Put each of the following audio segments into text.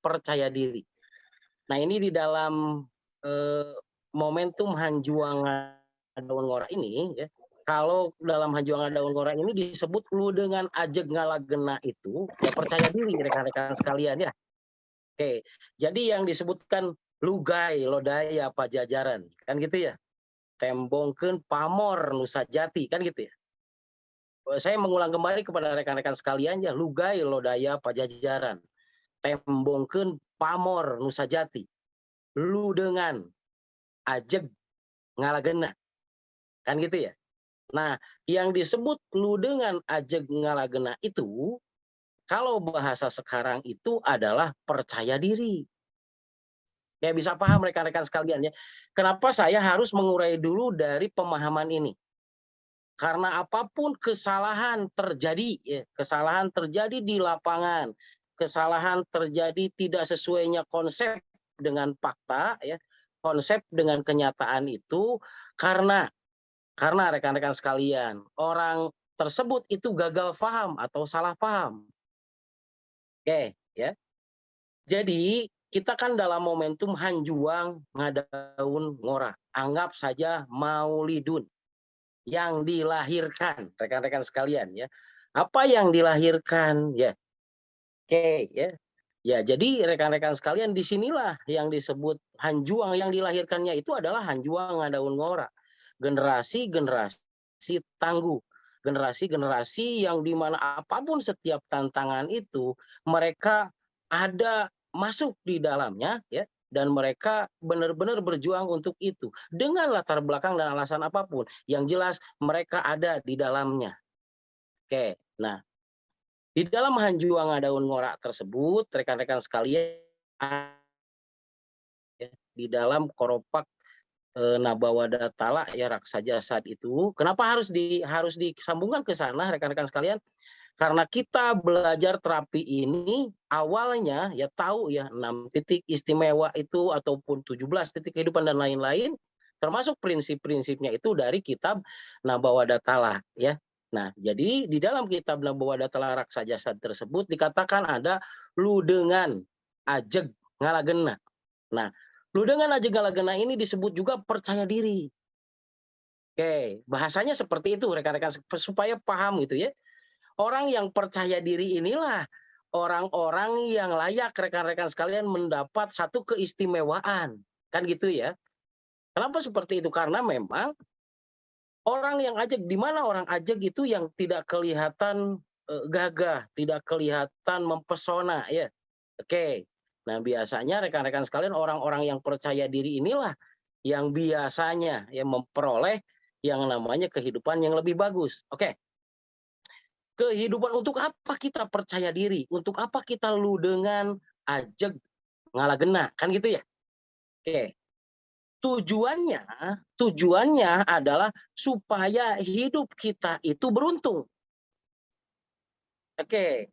percaya diri. Nah ini di dalam momentum Hanjuang Daun Ngora ini ya, kalau dalam Hanjuang Daun Ngora ini disebut lu dengan ajeg ngalagena itu ya percaya diri rekan-rekan sekalian ya. Oke, jadi yang disebutkan lugai lodaya pajajaran kan gitu ya. Tembongkeun pamor Nusa Jati kan gitu ya. Saya mengulang kembali kepada rekan-rekan sekalian ya, lugai lodaya pajajaran. Tembongkeun pamor Nusa Jati. Lu dengan ajeg ngalagena kan gitu ya. Nah, yang disebut lu dengan ajeg ngalagena itu kalau bahasa sekarang itu adalah percaya diri. Ya bisa paham rekan-rekan sekalian ya. Kenapa saya harus mengurai dulu dari pemahaman ini? Karena apapun kesalahan terjadi, ya, kesalahan terjadi di lapangan, kesalahan terjadi tidak sesuainya konsep dengan fakta, ya, konsep dengan kenyataan itu karena rekan-rekan sekalian orang tersebut itu gagal paham atau salah paham. Oke, ya. Jadi kita kan dalam momentum Hanjuang Ngadaun Ngora. Anggap saja Maulidun yang dilahirkan, rekan-rekan sekalian ya. Apa yang dilahirkan ya? Oke ya. Ya, jadi rekan-rekan sekalian disinilah yang disebut Hanjuang yang dilahirkannya itu adalah Hanjuang Ngadaun Ngora. Generasi-generasi tangguh. Generasi-generasi yang dimana apapun setiap tantangan itu mereka ada masuk di dalamnya ya dan mereka benar-benar berjuang untuk itu dengan latar belakang dan alasan apapun yang jelas mereka ada di dalamnya. Oke. Nah, di dalam Hanjuang Ngadaun Ngora tersebut rekan-rekan sekalian di dalam koropak Nabawada Tala ya raksa jasad itu. Kenapa harus disambungkan ke sana rekan-rekan sekalian? Karena kita belajar terapi ini awalnya ya tahu ya 6 titik istimewa itu ataupun 17 titik kehidupan dan lain-lain termasuk prinsip-prinsipnya itu dari kitab Nabawada Tala ya. Nah, jadi di dalam kitab Nabawada Tala raksa jasad tersebut dikatakan ada lu dengan ajeg ngalagena. Nah, lu dengan ajeg ngalagena ini disebut juga percaya diri. Oke, bahasanya seperti itu rekan-rekan supaya paham gitu ya. Orang yang percaya diri inilah orang-orang yang layak rekan-rekan sekalian mendapat satu keistimewaan. Kan gitu ya. Kenapa seperti itu? Karena memang orang yang ajeg, di mana orang ajeg itu yang tidak kelihatan gagah, tidak kelihatan mempesona ya. Oke. Nah, biasanya rekan-rekan sekalian orang-orang yang percaya diri inilah yang biasanya yang memperoleh yang namanya kehidupan yang lebih bagus. Oke. Kehidupan untuk apa kita percaya diri? Untuk apa kita lu dengan ajeg ngalagena? Kan gitu ya? Oke. Tujuannya, tujuannya adalah supaya hidup kita itu beruntung. Oke.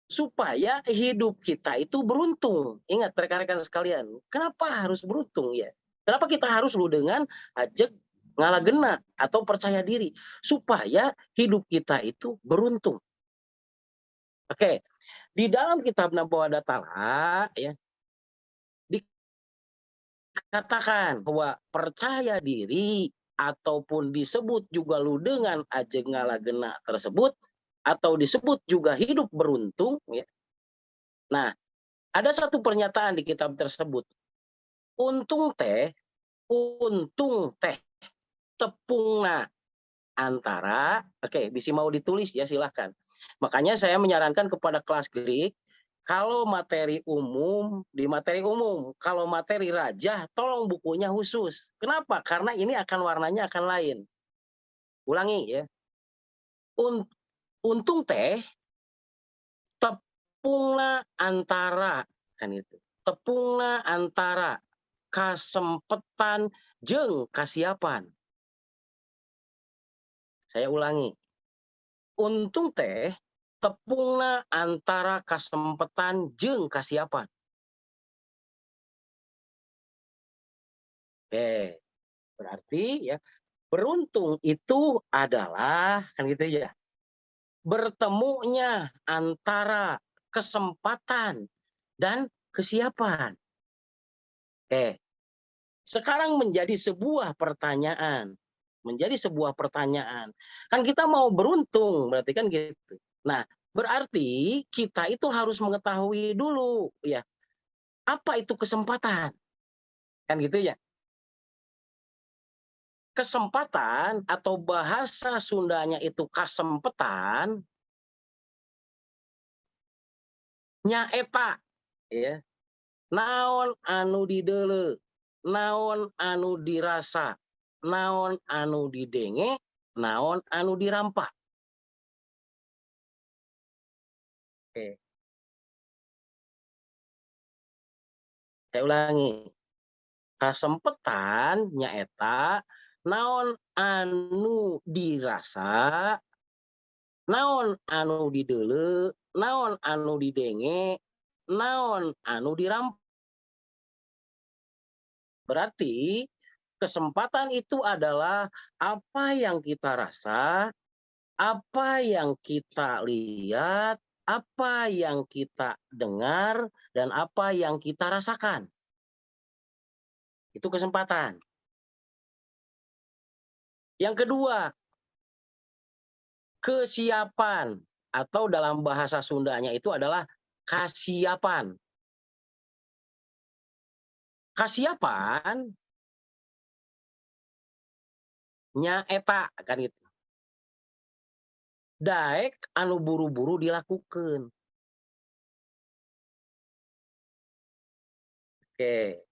Supaya hidup kita itu beruntung. Ingat rekan-rekan sekalian, kenapa harus beruntung ya? Kenapa kita harus lu dengan ajeg ngalagena atau percaya diri? Supaya hidup kita itu beruntung. Oke. Di dalam kitab Nabawada Tala ya dikatakan bahwa percaya diri ataupun disebut juga lu dengan ajeg ngalagena tersebut atau disebut juga hidup beruntung ya. Nah, ada satu pernyataan di kitab tersebut. Untung teh, untung teh tepungna antara, oke, bisa mau ditulis ya silahkan. Makanya saya menyarankan kepada kelas Greek, kalau materi umum, di materi umum. Kalau materi raja, tolong bukunya khusus. Kenapa? Karena ini akan warnanya akan lain. Ulangi ya. Un, untung teh, tepungna antara, kan itu. Tepungna antara kasempetan jeng kasiapan. Saya ulangi. Untung teh tepungna antara kasempetan jeng kasiapan. Oke, berarti ya beruntung itu adalah kan gitu ya. Bertemunya antara kesempatan dan kesiapan. Oke. Sekarang menjadi sebuah pertanyaan. Menjadi sebuah pertanyaan. Kan kita mau beruntung, berarti kan gitu. Nah, berarti kita itu harus mengetahui dulu ya, apa itu kesempatan? Kan gitu ya. Kesempatan atau bahasa Sundanya itu kasempetan, nyaeta ya. Naon anu dideuleu, naon anu dirasa, naon anu didenge, naon anu dirampa. Oke, saya ulangi. Kasempetan nyaeta naon anu dirasa, naon anu dideuleu, naon anu didenge, naon anu dirampa. Berarti kesempatan itu adalah apa yang kita rasa, apa yang kita lihat, apa yang kita dengar, dan apa yang kita rasakan. Itu kesempatan. Yang kedua, kesiapan atau dalam bahasa Sundanya itu adalah kasiapan. Kasiapan nyaeta kan gitu. Daek anu buru-buru dilakukan. Oke,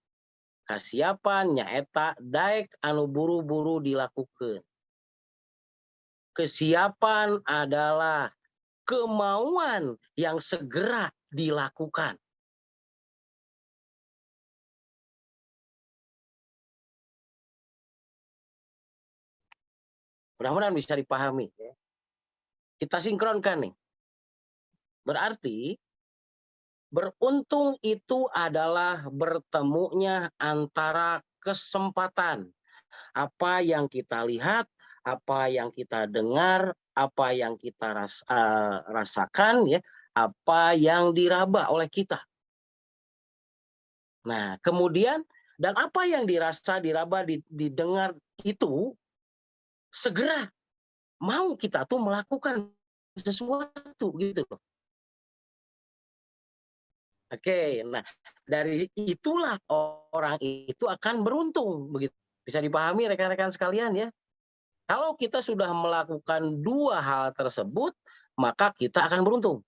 kasiapan nyaeta daek anu buru-buru dilakukan. Kesiapan adalah kemauan yang segera dilakukan. Mudah-mudahan bisa dipahami. Kita sinkronkan nih. Berarti beruntung itu adalah bertemunya antara kesempatan. Apa yang kita lihat, apa yang kita dengar, apa yang kita rasakan, ya, apa yang diraba oleh kita. Nah, kemudian dan apa yang dirasa, diraba, didengar itu segera mau kita tuh melakukan sesuatu gitu loh. Oke, nah dari itulah orang itu akan beruntung begitu. Bisa dipahami rekan-rekan sekalian ya. Kalau kita sudah melakukan dua hal tersebut, maka kita akan beruntung.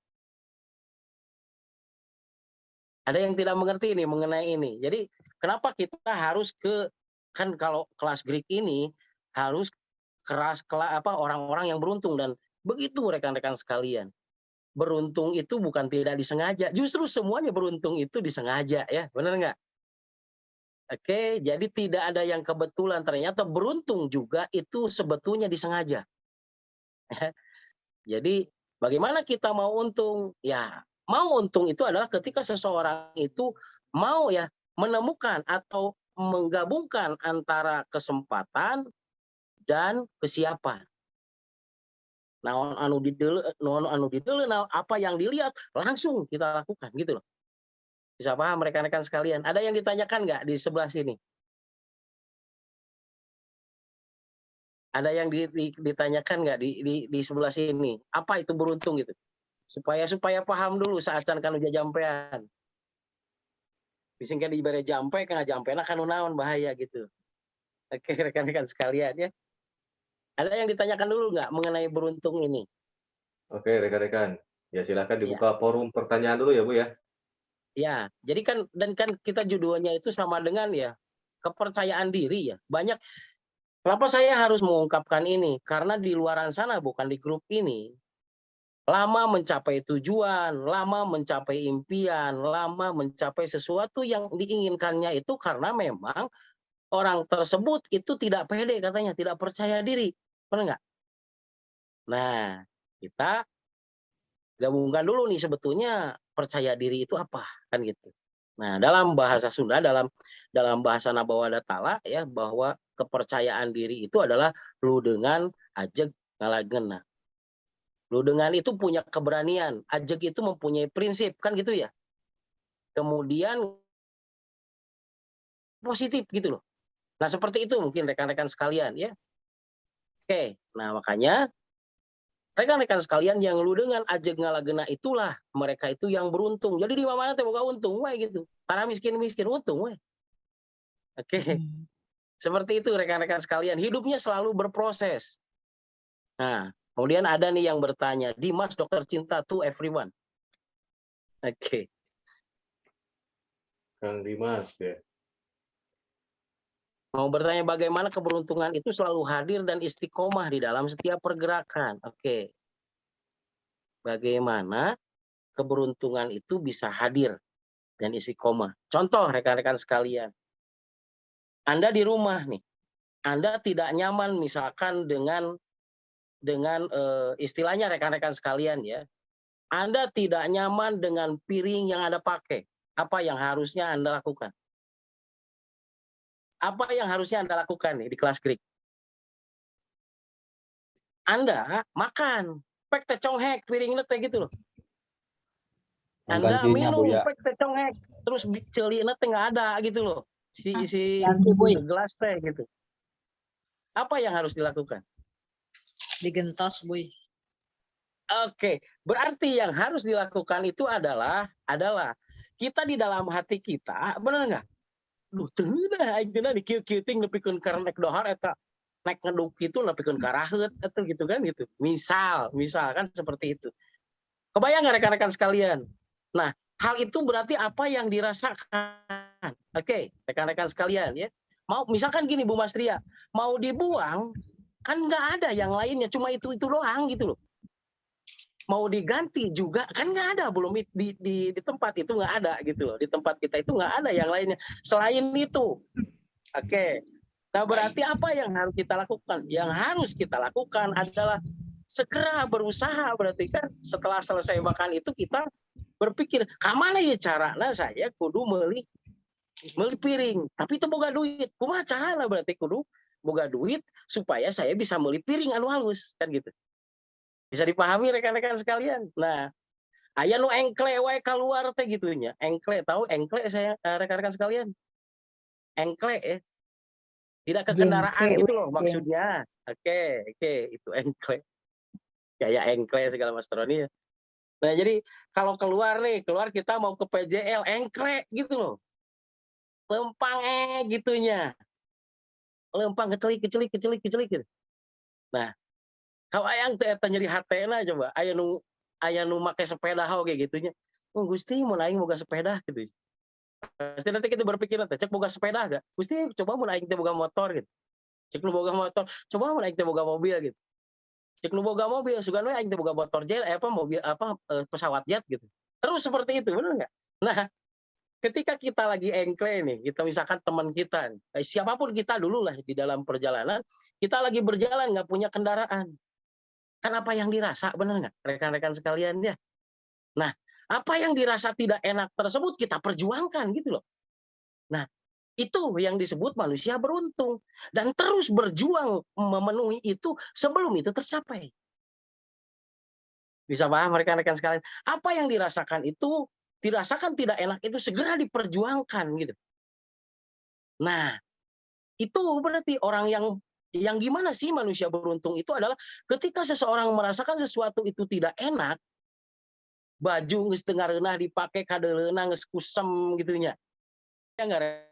Ada yang tidak mengerti ini mengenai ini. Jadi kenapa kita harus kan kalau kelas Greek ini harus orang-orang yang beruntung, dan begitu rekan-rekan sekalian. Beruntung itu bukan tidak disengaja, justru semuanya beruntung itu disengaja ya, benar nggak? Oke, jadi tidak ada yang kebetulan, ternyata beruntung juga itu sebetulnya disengaja. Jadi bagaimana kita mau untung? Ya, mau untung itu adalah ketika seseorang itu mau ya menemukan atau menggabungkan antara kesempatan dan kesiapan. Naon anu dideuleu, apa yang dilihat langsung kita lakukan gitu loh. Bisa paham rekan-rekan sekalian? Ada yang ditanyakan nggak di sebelah sini? Ada yang ditanyakan nggak di sebelah sini? Apa itu beruntung gitu? Supaya paham dulu saat kan udah jampean. Bisingkan dibere jampe kan jampena kan naon bahaya gitu. Oke rekan-rekan sekalian ya. Ada yang ditanyakan dulu nggak mengenai beruntung ini? Oke, rekan-rekan. Ya, silakan Ya, dibuka forum pertanyaan dulu ya, Bu, ya. ya. Jadi kan dan kan kita judulnya itu sama dengan ya kepercayaan diri ya. Banyak. Kenapa saya harus mengungkapkan ini? Karena di luaran sana bukan di grup ini. Lama mencapai tujuan, lama mencapai impian, lama mencapai sesuatu yang diinginkannya itu karena memang orang tersebut itu tidak pede katanya, tidak percaya diri. Benar nggak? Nah, kita gabungkan dulu nih sebetulnya percaya diri itu apa, kan gitu. Nah, dalam bahasa Sunda, dalam bahasa Nabawadatala ya, bahwa kepercayaan diri itu adalah ludengan ajeg ngalageunna. Ludengan itu punya keberanian, ajeg itu mempunyai prinsip, kan gitu ya. kemudian positif gitu loh. Nah, seperti itu mungkin rekan-rekan sekalian ya. Oke, nah makanya rekan-rekan sekalian yang lu dengan ajeg ngalagena itulah mereka itu yang beruntung. Jadi di mana teh boga untung we gitu. Para miskin-miskin untung we. Oke, seperti itu rekan-rekan sekalian. Hidupnya selalu berproses. Nah, kemudian ada nih yang bertanya, Dimas dokter cinta to everyone. Oke. Kang Dimas ya. Mau bertanya bagaimana keberuntungan itu selalu hadir dan istiqomah di dalam setiap pergerakan. Oke. Bagaimana keberuntungan itu bisa hadir dan istiqomah. Contoh rekan-rekan sekalian. Anda di rumah nih. Anda tidak nyaman misalkan dengan istilahnya rekan-rekan sekalian ya. Anda tidak nyaman dengan piring yang Anda pakai. Apa yang harusnya Anda lakukan? Apa yang harusnya Anda lakukan nih di kelas Greek? Anda makan. Pek teh conghek piringnya teh gitu loh. Anda Menggantinya Bu minum ya. pek teh conghek. Terus celina teh nggak ada gitu loh. Si Ganti boy, gelas teh gitu. Apa yang harus dilakukan? digentos boy. Oke, berarti yang harus dilakukan itu adalah kita di dalam hati kita, benar nggak? Duh, teuna aing teh nih kieu-kieu ting nepikeun ka nek dohar eta nek ngeduk itu nepikeun ka raheut atuh gitu kan gitu. Misal kan seperti itu. Kebayang nggak rekan-rekan sekalian? Nah, hal itu berarti apa yang dirasakan. Oke, rekan-rekan sekalian ya. Mau misalkan gini Bu Mas Ria, mau dibuang kan nggak ada yang lainnya, cuma itu doang gitu loh. Mau diganti juga kan nggak ada, belum di tempat itu nggak ada gitu loh, di tempat kita itu nggak ada yang lainnya selain itu. Oke, nah berarti apa yang harus kita lakukan? Yang harus kita lakukan adalah segera berusaha. Berarti kan setelah selesai makan itu kita berpikir kamana ya caranya saya kudu meuli piring, tapi itu boga duit. Kumaha carana berarti kudu boga duit supaya saya bisa meuli piring anu halus kan gitu. Bisa dipahami rekan-rekan sekalian. Nah, aya nu engkle wae keluar teh gitunya. Engkle, tahu engkle saya rekan-rekan sekalian? Engkle ya. Tidak ke kendaraan Jengke, gitu loh weh, maksudnya. Oke, itu engkle. Kayak engkle segala Mas Troni ya. Nah, jadi kalau keluar kita mau ke PJL, engkle gitu loh. Lempang gitunya. Lempang kecelik gitu. Nah, kalau ayang teh eta nyeri hatena coba, aya nu make sepeda kayak gitunya. Oh, Gusti mun aing boga sepeda gitu. Pasti nanti kita berpikir nanti cek boga sepeda gak? Gusti coba mun aing teh boga motor gitu. Cek nu boga motor, coba mun aing teh boga mobil gitu. Cek nu boga mobil, sugan we aing teh boga motor jet mobil pesawat jet gitu. Terus seperti itu, benar nggak? Nah, ketika kita lagi engkle nih, kita misalkan teman kita, siapapun kita dulu lah di dalam perjalanan, kita lagi berjalan nggak punya kendaraan. Kan apa yang dirasa, benar nggak rekan-rekan sekalian ya? Nah, apa yang dirasa tidak enak tersebut kita perjuangkan gitu loh. Nah, itu yang disebut manusia beruntung dan terus berjuang memenuhi itu sebelum itu tercapai. Bisa paham rekan-rekan sekalian? Apa yang dirasakan itu dirasakan tidak enak itu segera diperjuangkan gitu. Nah, itu berarti orang yang gimana sih manusia beruntung itu adalah ketika seseorang merasakan sesuatu itu tidak enak, baju geus teu ngareunah dipake kadeleuna geus kusem gitunya. Ya enggak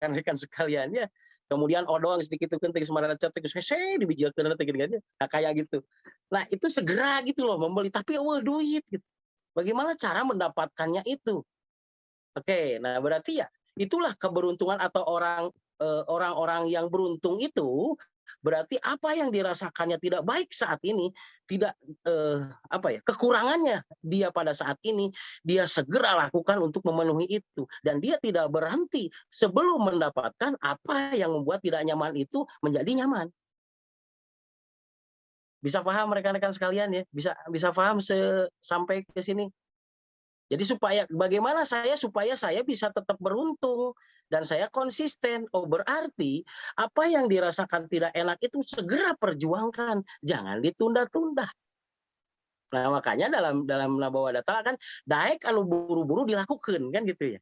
rekan-rekan sekalian ya. Kemudian odong sedikit penting semarana cat geus hese dibijilkeun teh gini. Nah, kayak gitu. Nah, itu segera gitu loh membeli tapi eueuh duit gitu. Bagaimana cara mendapatkannya itu? Oke, nah berarti ya itulah keberuntungan atau orang-orang yang beruntung itu berarti apa yang dirasakannya tidak baik saat ini, tidak kekurangannya dia pada saat ini dia segera lakukan untuk memenuhi itu dan dia tidak berhenti sebelum mendapatkan apa yang membuat tidak nyaman itu menjadi nyaman. Bisa paham rekan-rekan sekalian ya? Bisa paham sampai ke sini? Jadi bagaimana supaya saya bisa tetap beruntung dan saya konsisten. Oh, berarti apa yang dirasakan tidak enak itu segera perjuangkan, jangan ditunda-tunda. Nah, makanya dalam Nabawadatta kan daek anu buru-buru dilakukan kan gitu ya.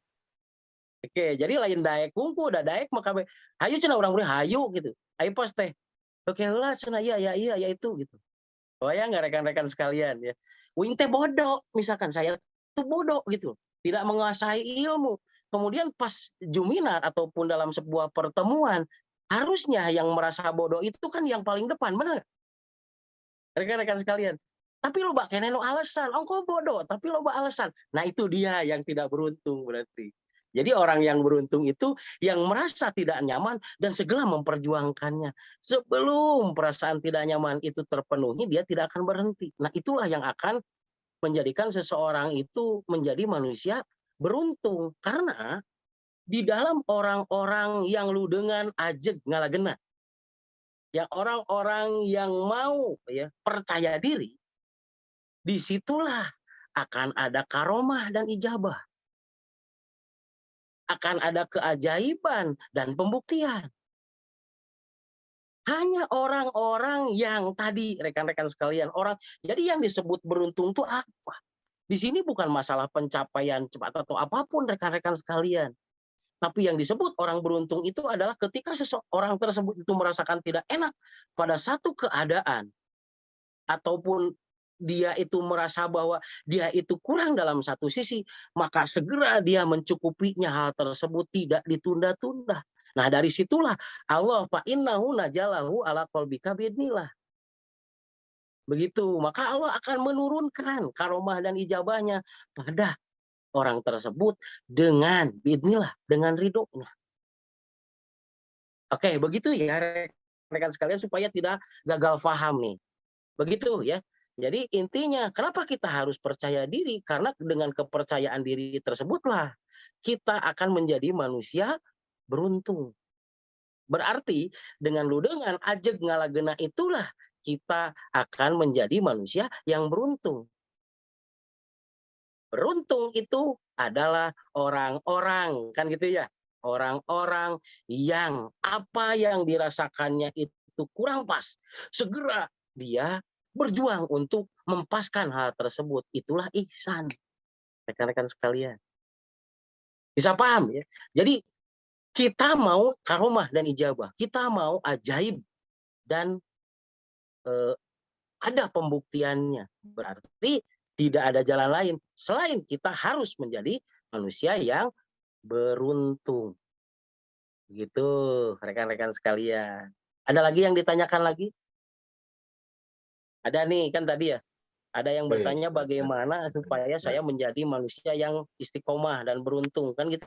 Oke, jadi lain daek wungkul da daek maka hayu cenah urang meureun hayu gitu. Ayo pos teh. Oke heula cenah iya ya iya ya itu gitu. Bayang nggak rekan-rekan sekalian ya. Uing teh bodoh, misalkan saya tuh bodoh gitu, tidak menguasai ilmu. Kemudian pas Juminar ataupun dalam sebuah pertemuan, harusnya yang merasa bodoh itu kan yang paling depan, benar nggak? Rekan-rekan sekalian. Tapi loba keneh nu alasan, ongko bodoh, tapi loba alasan. Nah itu dia yang tidak beruntung berarti. Jadi orang yang beruntung itu yang merasa tidak nyaman dan segera memperjuangkannya. Sebelum perasaan tidak nyaman itu terpenuhi, dia tidak akan berhenti. Nah itulah yang akan menjadikan seseorang itu menjadi manusia beruntung. Karena di dalam orang-orang yang lu dengan ajeg ngalagena, ya orang-orang yang mau ya percaya diri, disitulah akan ada karomah dan ijabah. Akan ada keajaiban dan pembuktian. Hanya orang-orang yang tadi rekan-rekan sekalian, jadi yang disebut beruntung itu apa? Di sini bukan masalah pencapaian cepat atau apapun rekan-rekan sekalian. Tapi yang disebut orang beruntung itu adalah ketika seseorang tersebut itu merasakan tidak enak pada satu keadaan ataupun dia itu merasa bahwa dia itu kurang dalam satu sisi, maka segera dia mencukupinya hal tersebut tidak ditunda-tunda. Nah dari situlah Allah fa innahu najalahu ala qalbika biidnillah. Begitu, maka Allah akan menurunkan karomah dan ijabahnya pada orang tersebut dengan biidnillah, dengan ridhonya. Oke, begitu ya rekan sekalian supaya tidak gagal paham nih. Begitu ya. Jadi intinya kenapa kita harus percaya diri? Karena dengan kepercayaan diri tersebutlah kita akan menjadi manusia beruntung. Berarti dengan ludengan ajeg ngalagena itulah kita akan menjadi manusia yang beruntung. Beruntung itu adalah orang-orang kan gitu ya. Orang-orang yang apa yang dirasakannya itu kurang pas. Segera dia berjuang untuk mempaskan hal tersebut. Itulah ihsan. Rekan-rekan sekalian. Bisa paham ya? Jadi kita mau karomah dan ijabah. Kita mau ajaib dan eh, ada pembuktiannya. Berarti tidak ada jalan lain selain kita harus menjadi manusia yang beruntung. Gitu, rekan-rekan sekalian. Ada lagi yang ditanyakan lagi? Ada nih, kan tadi ya. Ada yang Baik. bertanya bagaimana supaya saya menjadi manusia yang istiqomah dan beruntung. Kan gitu.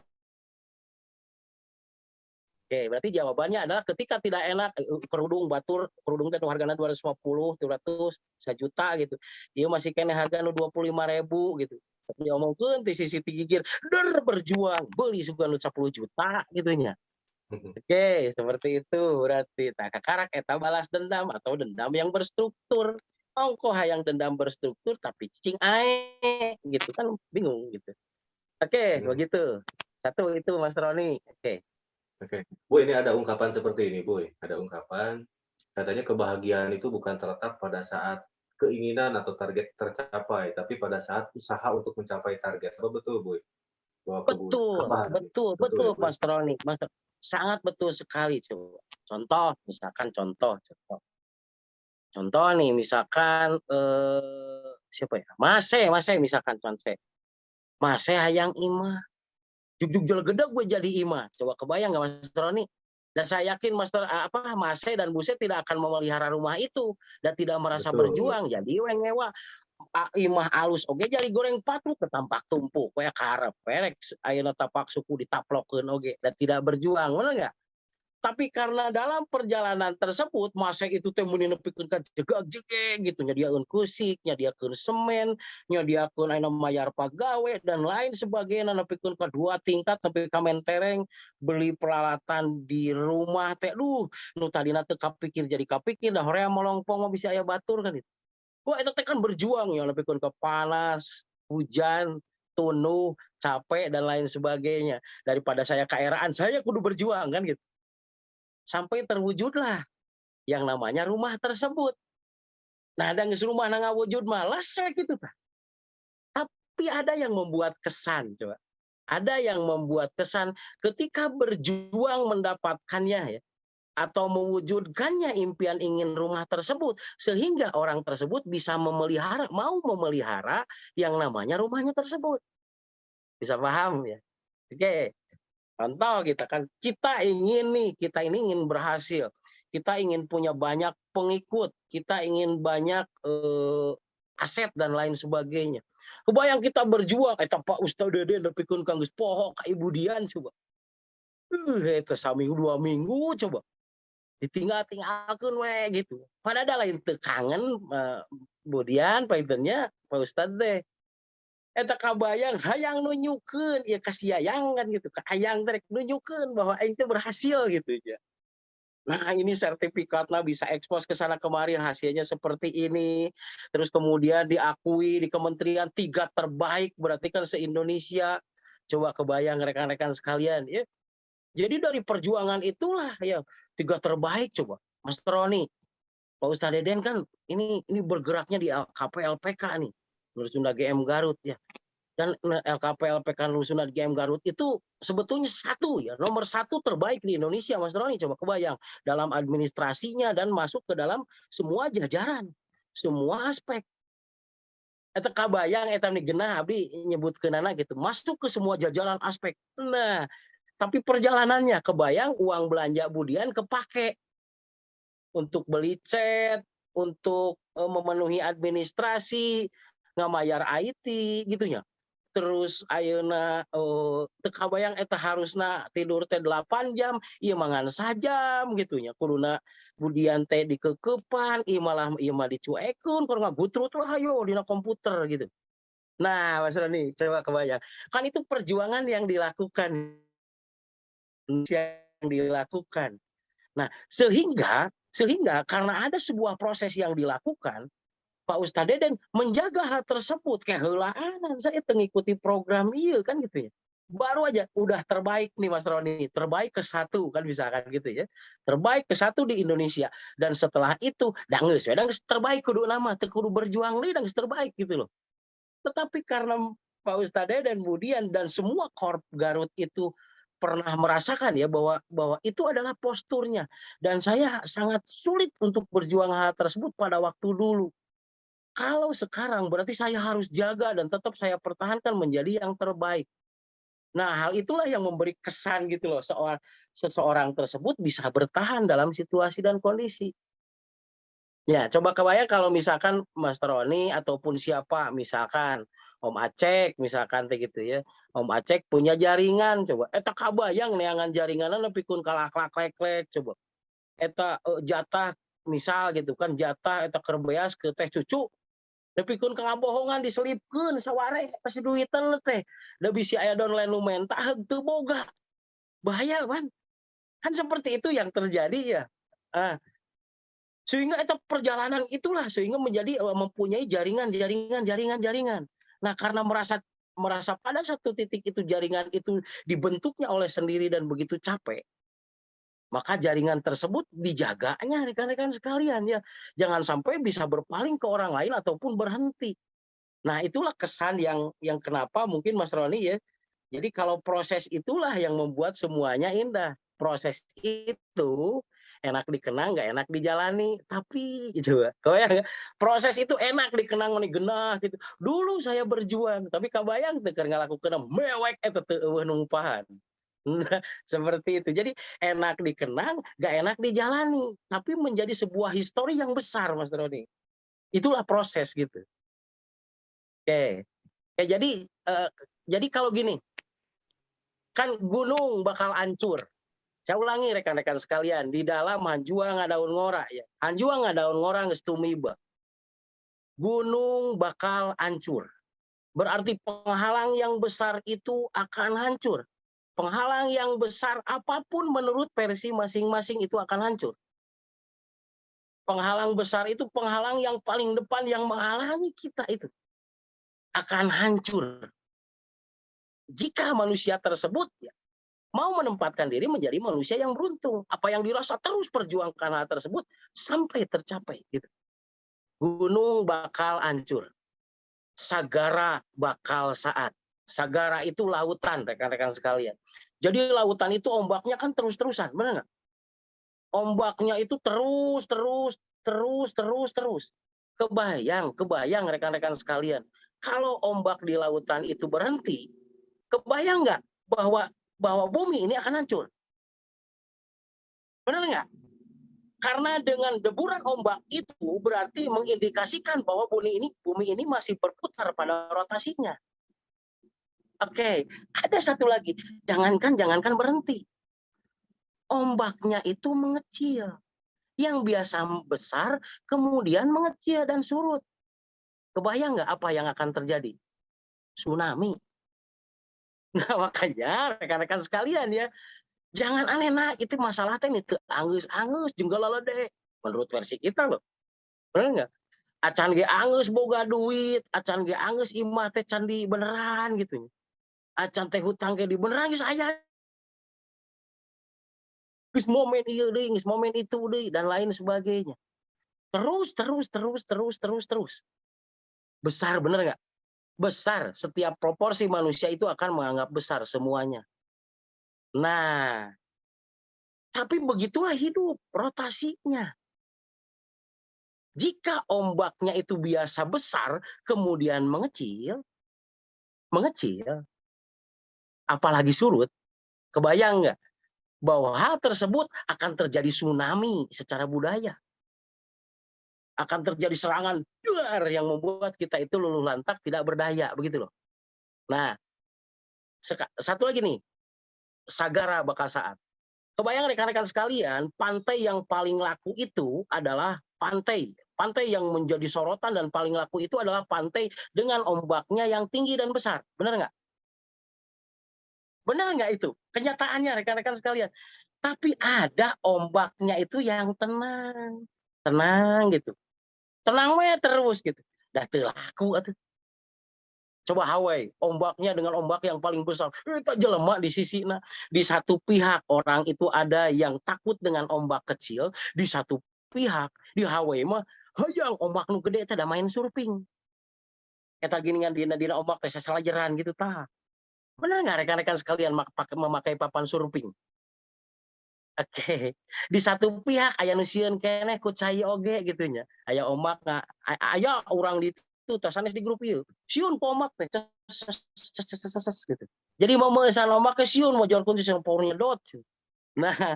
Oke, berarti jawabannya adalah ketika tidak enak, kerudung batur, kerudung itu harganya 250, 300, 1 juta gitu. Iya masih kena harga 25.000 gitu. Tapi omongkeun di sisi gigir, der berjuang, beli sugan 10 juta gitunya. Oke, seperti itu berarti. Nah, kakarak eta balas dendam atau dendam yang berstruktur. Ongko hayang dendam berstruktur tapi cicing ae gitu kan bingung gitu. Oke, begitu. Satu itu Mas Roni. Oke. Oke. Bu, ini ada ungkapan seperti ini, Bu. Ada ungkapan, katanya kebahagiaan itu bukan terletak pada saat keinginan atau target tercapai, tapi pada saat usaha untuk mencapai target. Apa betul, Bu? Bahwa Betul, sabar. betul, Betul betul ya, Bu? Mas Roni. Mas, sangat betul sekali coba. Contoh, misalkan contoh. Contoh nih, misalkan siapa ya? Mase misalkan contoh. Mase hayang imah. Jugjug jol gedeg gue jadi imah. Coba kebayang nggak Mas Roni? Dan saya yakin Mase dan Buse tidak akan memelihara rumah itu dan tidak merasa Betul. berjuang. Jadi wengewa imah alus oge jadi goreng patut ketampak tumpuk kayak karep perek ayeuna tapak suku ditaplokkeun oge dan tidak berjuang bener nggak? Tapi karena dalam perjalanan tersebut masa itu teh mun nepikeun ka jegag-jegeg gitu nyadiakeun kusik, nyadiakeun semen, nyadiakeun ayeuna mayar pagawe dan lain sebagainya nepikeun ka 2 tingkat sampai ka mentereng, beli peralatan di rumah teh nu tadina teu kapikir jadi kapikir da hoream molongpong mah bisa aya batur kan itu. Wah itu teh kan berjuang ya nepikeun ka panas, hujan, tunuh, capek dan lain sebagainya. Daripada saya kaeraan, saya kudu berjuang kan gitu. Sampai terwujudlah yang namanya rumah tersebut. Nah, ada geus rumah na ngawujud malas gitu tah. Tapi ada yang membuat kesan coba. Ada yang membuat kesan ketika berjuang mendapatkannya ya atau mewujudkannya impian ingin rumah tersebut sehingga orang tersebut bisa mau memelihara yang namanya rumahnya tersebut. Bisa paham ya? Oke. Contoh kita ini ingin berhasil. Kita ingin punya banyak pengikut, kita ingin banyak aset dan lain sebagainya. Kebayang kita berjuang eta Pak Ustaz Deden nepikeun ka geus poho ka Ibu Dian coba. Eta saminggu 2 minggu coba. Ditinggal-tinggalkeun we gitu. Padahal lain teu kangen Bu Dian paintennya Pak Ustaz teh. Eta kabayang hayang nunjukeun ya kasih yayangan gitu. Hayang rek nunjukeun bahwa aing teh berhasil gitu ya. Nah, ini sertifikatnya bisa ekspos ke sana kemari hasilnya seperti ini. Terus kemudian diakui di kementerian 3 terbaik berarti kan se-Indonesia. Coba kebayang rekan-rekan sekalian ya. Jadi dari perjuangan itulah ya 3 terbaik coba. Mas Roni, Pak Ustaz Deden kan ini bergeraknya di LKP-LPK nih. Menurut Sunda GM Garut ya. Dan LKP-LPK Lusuna GM Garut itu sebetulnya nomor satu terbaik di Indonesia, Mas Roni. Coba kebayang dalam administrasinya dan masuk ke dalam semua jajaran, semua aspek. Eta kabayang, eta genah abdi nyebutkeunana gitu, masuk ke semua jajaran aspek. Nah, tapi perjalanannya kebayang uang belanja Budian kepake untuk beli cat, untuk memenuhi administrasi, ngamayar IT gitu ya. Terus ayeuna teu kabayang eta harusna tidur teh 8 jam, ieu mangan sajam gitu nya. Kuduna Budian teh dikeukepan, ieu mah dicuekeun, keur ngagutrut lah hayo dina komputer gitu. Nah, Mas Roni, coba kebayang. Kan itu perjuangan yang dilakukan yang dilakukan. Nah, sehingga karena ada sebuah proses yang dilakukan, Pak Ustaz Deden menjaga hal tersebut kayak heulaanan saya mengikuti program iya kan gitu ya. Baru aja udah terbaik nih Mas Roni, terbaik ke-1 kan misalkan gitu ya. Terbaik ke-1 di Indonesia dan setelah itu da geus terbaik kudu nama teu kudu berjuang deui da geus terbaik gitu loh. Tetapi karena Pak Ustaz Deden Budian dan semua Korp Garut itu pernah merasakan ya bahwa itu adalah posturnya dan saya sangat sulit untuk berjuang hal tersebut pada waktu dulu. Kalau sekarang berarti saya harus jaga dan tetap saya pertahankan menjadi yang terbaik. Nah, hal itulah yang memberi kesan gitu loh, seseorang tersebut bisa bertahan dalam situasi dan kondisi. Ya, coba kebayang kalau misalkan Mas Roni ataupun siapa, misalkan Om Acek, misalkan kayak gitu ya. Om Acek punya jaringan, coba. Eta kabayang neangan jaringanna nepikeun kalak-lak-lek-lek, coba. Eta jatah misal gitu kan, jatah eta keur beas ke teh cucu, nepikeun kabohongan diselipkeun saware pasti duitan teh. Da bisi aya downline nu menta teu boga. Bahaya kan? Kan seperti itu yang terjadi ya. Sehingga eta perjalanan itulah sehingga menjadi mempunyai jaringan. Nah, karena merasa pada satu titik itu jaringan itu dibentuknya oleh sendiri dan begitu capek, maka jaringan tersebut dijaganya rekan-rekan sekalian ya. Jangan sampai bisa berpaling ke orang lain ataupun berhenti. Nah, itulah kesan yang kenapa mungkin Mas Roni ya. Jadi kalau proses itulah yang membuat semuanya indah. Proses itu enak dikenang, nggak enak dijalani. Tapi coba, kebayang proses itu enak dikenang nih genah gitu. Dulu saya berjuang, tapi kabayang teu keur ngalakukeun mewek eta teu eueuh numpahan. Nah, seperti itu. Jadi enak dikenang, nggak enak dijalani. Tapi menjadi sebuah histori yang besar, Mas Roni. Itulah proses gitu. Oke. Ya, jadi kalau gini, kan gunung bakal hancur. Saya ulangi rekan-rekan sekalian, di dalam hanjuang ngadaun ngora ya. Hanjuang ngadaun ngora geus tumiba. Gunung bakal hancur. Berarti penghalang yang besar itu akan hancur. Penghalang yang besar apapun menurut versi masing-masing itu akan hancur. Penghalang besar itu penghalang yang paling depan yang menghalangi kita itu akan hancur. Jika manusia tersebut ya, mau menempatkan diri menjadi manusia yang beruntung. Apa yang dirasa terus perjuangkan hal tersebut sampai tercapai. Gitu. gunung bakal hancur. Sagara bakal saat. Sagara itu lautan, rekan-rekan sekalian. Jadi lautan itu ombaknya kan terus-terusan, benar nggak? Ombaknya itu terus. Kebayang rekan-rekan sekalian. Kalau ombak di lautan itu berhenti, kebayang nggak bahwa bumi ini akan hancur? Benar nggak? Karena dengan deburan ombak itu berarti mengindikasikan bahwa bumi ini masih berputar pada rotasinya. Oke, ada satu lagi. Jangankan berhenti. Ombaknya itu mengecil. Yang biasa besar kemudian mengecil dan surut. Kebayang nggak apa yang akan terjadi? Tsunami. Nah makanya rekan-rekan sekalian ya, jangan aneh nah itu masalah teh itu angus jeung lalade menurut versi kita loh. Benar nggak? Acan ge angus boga duit, acan ge angus imah teh candi beneran gitu. Acan teh hutang ge di beneran geus aya. Geus momen ieu deui, geus momen itu deui dan lain sebagainya. Terus. Besar bener nggak? Besar. Setiap proporsi manusia itu akan menganggap besar semuanya. Nah, tapi begitulah hidup, rotasinya. Jika ombaknya itu biasa besar, kemudian mengecil, apalagi surut, kebayang nggak? Bahwa hal tersebut akan terjadi tsunami secara budaya. Akan terjadi serangan duar yang membuat kita itu luluh lantak tidak berdaya, begitu loh. Nah, satu lagi nih, Sagara bakal saat. Kebayang rekan-rekan sekalian, pantai yang paling laku itu adalah pantai yang menjadi sorotan dan paling laku itu adalah pantai dengan ombaknya yang tinggi dan besar. Benar nggak? Benar nggak itu? Kenyataannya rekan-rekan sekalian. Tapi ada ombaknya itu yang tenang. Tenang gitu. Tenang we terus gitu. Dah teu laku atuh. Coba Hawaii, ombaknya dengan ombak yang paling besar. Kita jelema di sisi di satu pihak orang itu ada yang takut dengan ombak kecil, di satu pihak di Hawaii mah hayang ombak nu gede teh da main surfing. Eta geuningan dina ombak teh sasalajeran gitu tah. Benar nggak rekan-rekan sekalian memakai papan surfing? Oke. Di satu pihak aya nu sieun keneh ku cai oge gitu nya. Aya ombak aya urang di itu tah sanes di grup ieu. Sieun ku ombak teh gitu. Jadi mau meusan ombak ke sieun mojorkeun teh power nyedot. Nah,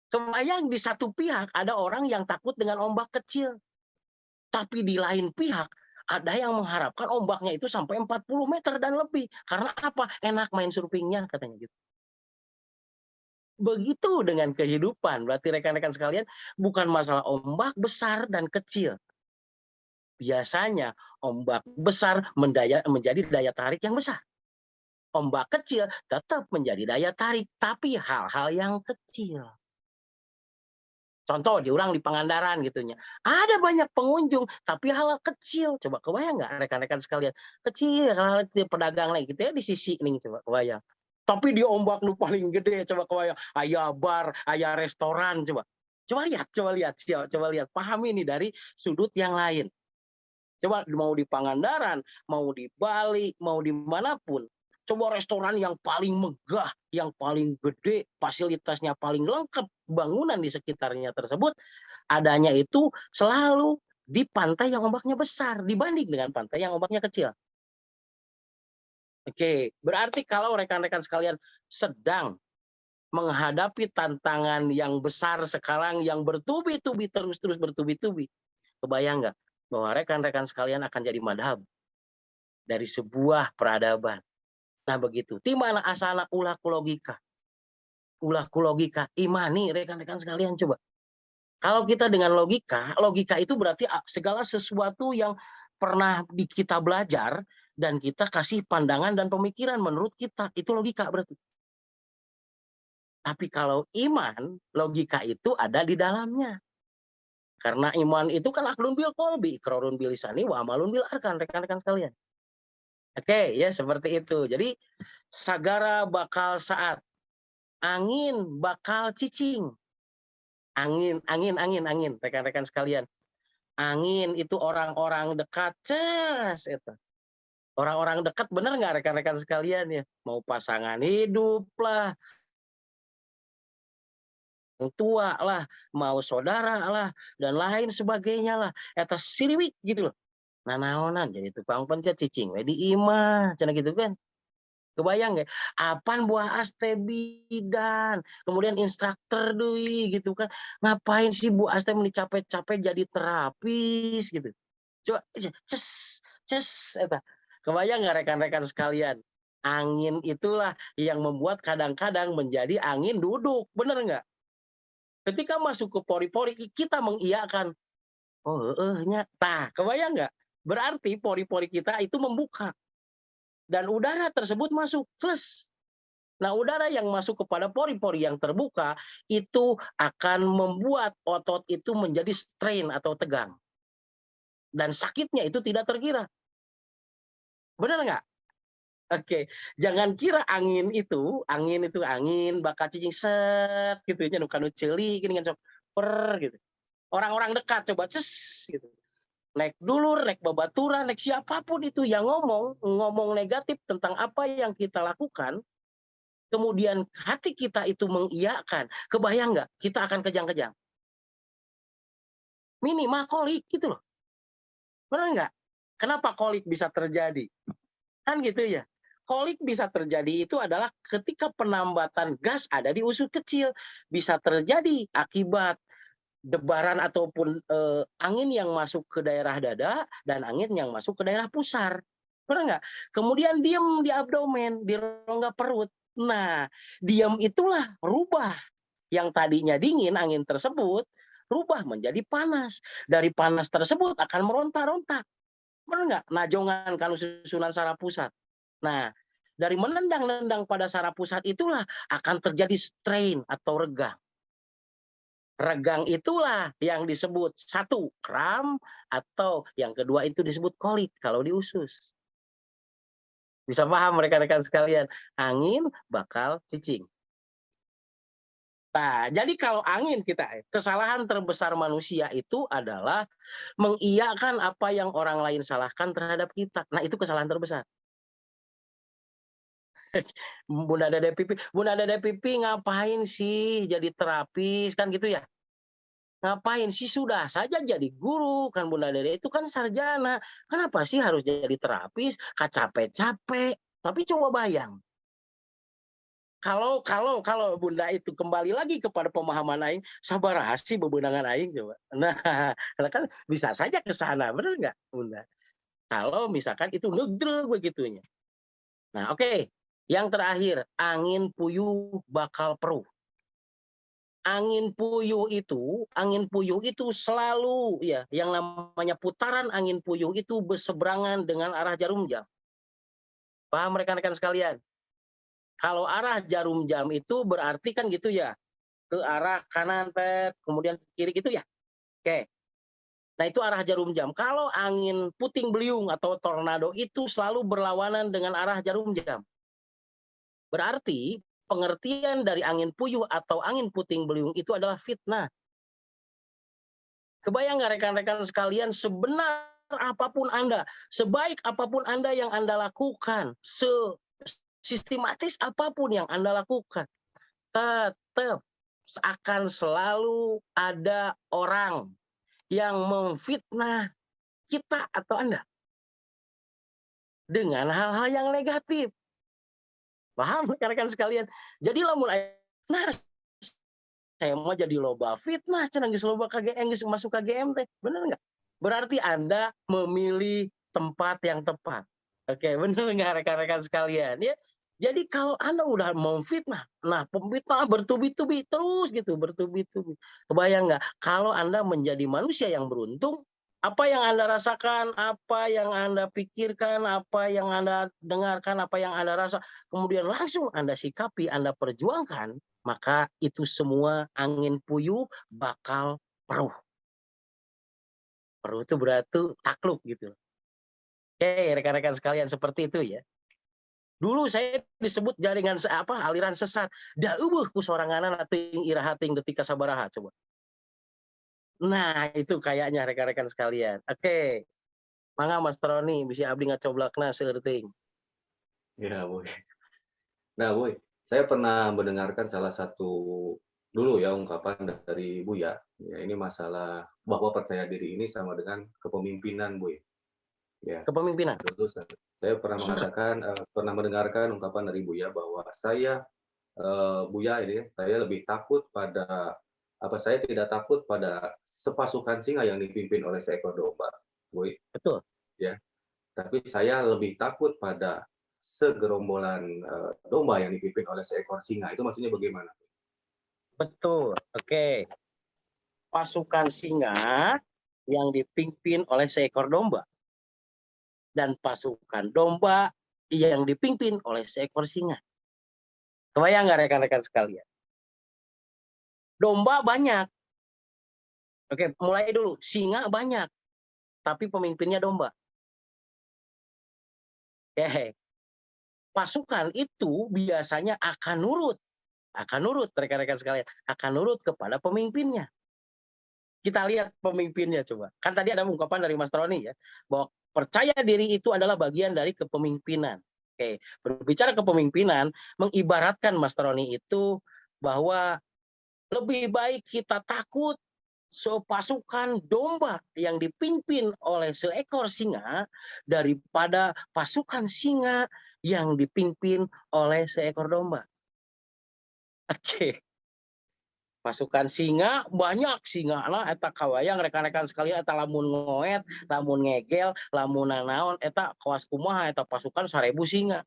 kebayang di satu pihak ada orang yang takut dengan ombak kecil. Tapi di lain pihak ada yang mengharapkan ombaknya itu sampai 40 meter dan lebih. Karena apa? Enak main surfingnya katanya gitu. Begitu dengan kehidupan. Berarti rekan-rekan sekalian, bukan masalah ombak besar dan kecil. Biasanya ombak besar menjadi daya tarik yang besar. Ombak kecil tetap menjadi daya tarik, tapi hal-hal yang kecil. Contoh diurang di Pangandaran gitunya. Ada banyak pengunjung, tapi hal kecil. Coba kebayang nggak rekan-rekan sekalian? Kecil, hal pedagang lagi gitu ya di sisi nih, coba kebayang. Tapi di ombak nu paling gede, coba kebayang. Aya bar, aya restoran, coba. Coba lihat. Pahami nih dari sudut yang lain. Coba mau di Pangandaran, mau di Bali, mau di manapun. Coba restoran yang paling megah, yang paling gede, fasilitasnya paling lengkap, bangunan di sekitarnya tersebut, adanya itu selalu di pantai yang ombaknya besar dibanding dengan pantai yang ombaknya kecil. Oke, berarti kalau rekan-rekan sekalian sedang menghadapi tantangan yang besar sekarang yang bertubi-tubi, terus bertubi-tubi, kebayang nggak bahwa rekan-rekan sekalian akan jadi madhab dari sebuah peradaban. Nah begitu. Di mana asana ulah ku logika? Ulah ku logika. Imani rekan-rekan sekalian coba. Kalau kita dengan logika itu berarti segala sesuatu yang pernah kita belajar dan kita kasih pandangan dan pemikiran menurut kita. Itu logika berarti. Tapi kalau iman, logika itu ada di dalamnya. Karena iman itu kan aklun bil qalbi, iqrarun bil lisani, wa amalun bil arkan, rekan-rekan sekalian. Oke, ya seperti itu. Jadi sagara bakal saat, angin bakal cicing. Angin, rekan-rekan sekalian. Angin itu orang-orang dekat, ces eta. Orang-orang dekat bener nggak rekan-rekan sekalian ya? Mau pasangan hidup lah, orang tua lah, mau saudara lah, dan lain sebagainya lah. Eta siriwik gitu loh. Nah naonan jadi tukang pencet cicing we di imah, cenah gitu kan. Kebayang nggak? Apan buah as teh bidan, kemudian instruktur deui gitu kan. Ngapain sih Bu as teh meni capek-capek jadi terapis gitu. Coba ces ces eta. Kebayang nggak rekan-rekan sekalian? Angin itulah yang membuat kadang-kadang menjadi angin duduk, bener nggak? Ketika masuk ke pori-pori kita mengiyakan, oh nya. Tah, kebayang nggak? Berarti pori-pori kita itu membuka dan udara tersebut masuk. Plus. Nah, udara yang masuk kepada pori-pori yang terbuka itu akan membuat otot itu menjadi strain atau tegang. Dan sakitnya itu tidak terkira. Benar nggak? Oke, jangan kira angin bakal cicing set gitu ya, nu kanu ceuli gini kan per gitu. Orang-orang dekat coba ces gitu. Naik dulur, naik babaturan, naik siapapun itu yang ngomong negatif tentang apa yang kita lakukan, kemudian hati kita itu mengiyakan, kebayang nggak? Kita akan kejang-kejang. Minimal kolik gitu loh. Benar nggak? Kenapa kolik bisa terjadi? Kan gitu ya. Kolik bisa terjadi itu adalah ketika penambatan gas ada di usus kecil. Bisa terjadi akibat debaran ataupun angin yang masuk ke daerah dada dan angin yang masuk ke daerah pusar. Benar nggak? Kemudian diam di abdomen, di rongga perut. Nah, diam itulah rubah yang tadinya dingin angin tersebut rubah menjadi panas. Dari panas tersebut akan meronta-ronta. Benar nggak? Najongan kan susunan saraf pusat. Nah, dari menendang-nendang pada saraf pusat itulah akan terjadi strain atau regang. Regang itulah yang disebut satu kram atau yang kedua itu disebut kolik kalau di usus. Bisa paham rekan-rekan sekalian, angin bakal cicing. Nah, jadi kalau angin kesalahan terbesar manusia itu adalah mengiyakan apa yang orang lain salahkan terhadap kita. Nah, itu kesalahan terbesar. Bunda Dede Pipi ngapain sih jadi terapis kan gitu ya? Ngapain sih sudah saja jadi guru kan Bunda Dede itu kan sarjana. Kenapa sih harus jadi terapis? Capek-capek. Tapi coba bayang. Kalau Bunda itu kembali lagi kepada pemahaman aing, sabaraha sih bebenangan aing coba. Nah, kan bisa saja ke sana, benar nggak Bunda? Kalau misalkan itu ngedreg begitunya. Nah, oke. Yang terakhir, angin puyuh bakal peruh. Angin puyuh itu selalu ya, yang namanya putaran angin puyuh itu berseberangan dengan arah jarum jam. Paham rekan-rekan sekalian? Kalau arah jarum jam itu berarti kan gitu ya, ke arah kanan, kemudian ke kiri gitu ya. Oke. Nah itu arah jarum jam. Kalau angin puting beliung atau tornado itu selalu berlawanan dengan arah jarum jam. Berarti pengertian dari angin puyuh atau angin puting beliung itu adalah fitnah. Kebayang nggak rekan-rekan sekalian, sebenar apapun Anda, sebaik apapun Anda yang Anda lakukan, sistematis apapun yang Anda lakukan, tetap akan selalu ada orang yang memfitnah kita atau Anda dengan hal-hal yang negatif. Paham rekan-rekan sekalian? Jadi lamun nah saya mau jadi loba fitnah cenah geus loba KGM geus masuk KGM teh. Bener nggak? Berarti Anda memilih tempat yang tepat. Oke, bener nggak rekan-rekan sekalian ya? Jadi kalau Anda udah mau fitnah, nah pemfitnah bertubi-tubi terus gitu, bertubi-tubi. Kebayang nggak? Kalau Anda menjadi manusia yang beruntung, apa yang Anda rasakan, apa yang Anda pikirkan, apa yang Anda dengarkan, apa yang Anda rasa, kemudian langsung Anda sikapi, Anda perjuangkan, maka itu semua angin puyuh bakal peruh. Peruh itu berarti takluk gitu. Oke, rekan-rekan sekalian seperti itu ya. Dulu saya disebut jaringan aliran sesat. Da eueuh ku soranganan teuing iraha teuing detik sabaraha coba. Nah, itu kayaknya rekan-rekan sekalian. Oke, mangga Mas Troni bisa abdi ngacoblakna seueuting. Ya, Boy. Nah, Boy, saya pernah mendengarkan salah satu dulu ya ungkapan dari Buya. Ya, ini masalah bahwa percaya diri ini sama dengan kepemimpinan, Boy. Ya, Kepemimpinan. dulu saya pernah mengatakan, pernah mendengarkan ungkapan dari Buya bahwa saya, Buya ini, saya lebih takut pada saya tidak takut pada sepasukan singa yang dipimpin oleh seekor domba, Boy, Betul. ya. Tapi saya lebih takut pada segerombolan, domba yang dipimpin oleh seekor singa. Itu maksudnya bagaimana? Betul. Oke. Pasukan singa yang dipimpin oleh seekor domba dan pasukan domba yang dipimpin oleh seekor singa. Kebayang nggak rekan-rekan sekalian? Domba banyak. Oke, mulai dulu. Singa banyak, tapi pemimpinnya domba. Pasukan itu biasanya akan nurut rekan-rekan sekalian, akan nurut kepada pemimpinnya. Kita lihat pemimpinnya coba. Kan tadi ada ungkapan dari Mas Troni ya, bahwa percaya diri itu adalah bagian dari kepemimpinan. Oke, berbicara kepemimpinan, mengibaratkan Mas Troni itu bahwa lebih baik kita takut pasukan domba yang dipimpin oleh seekor singa daripada pasukan singa yang dipimpin oleh seekor domba. Oke. Pasukan singa banyak singa lah eta kawayang rekan-rekan sekalian eta lamun ngoet, lamun ngegel, lamun nanaon eta kawas kumaha eta pasukan 1000 singa.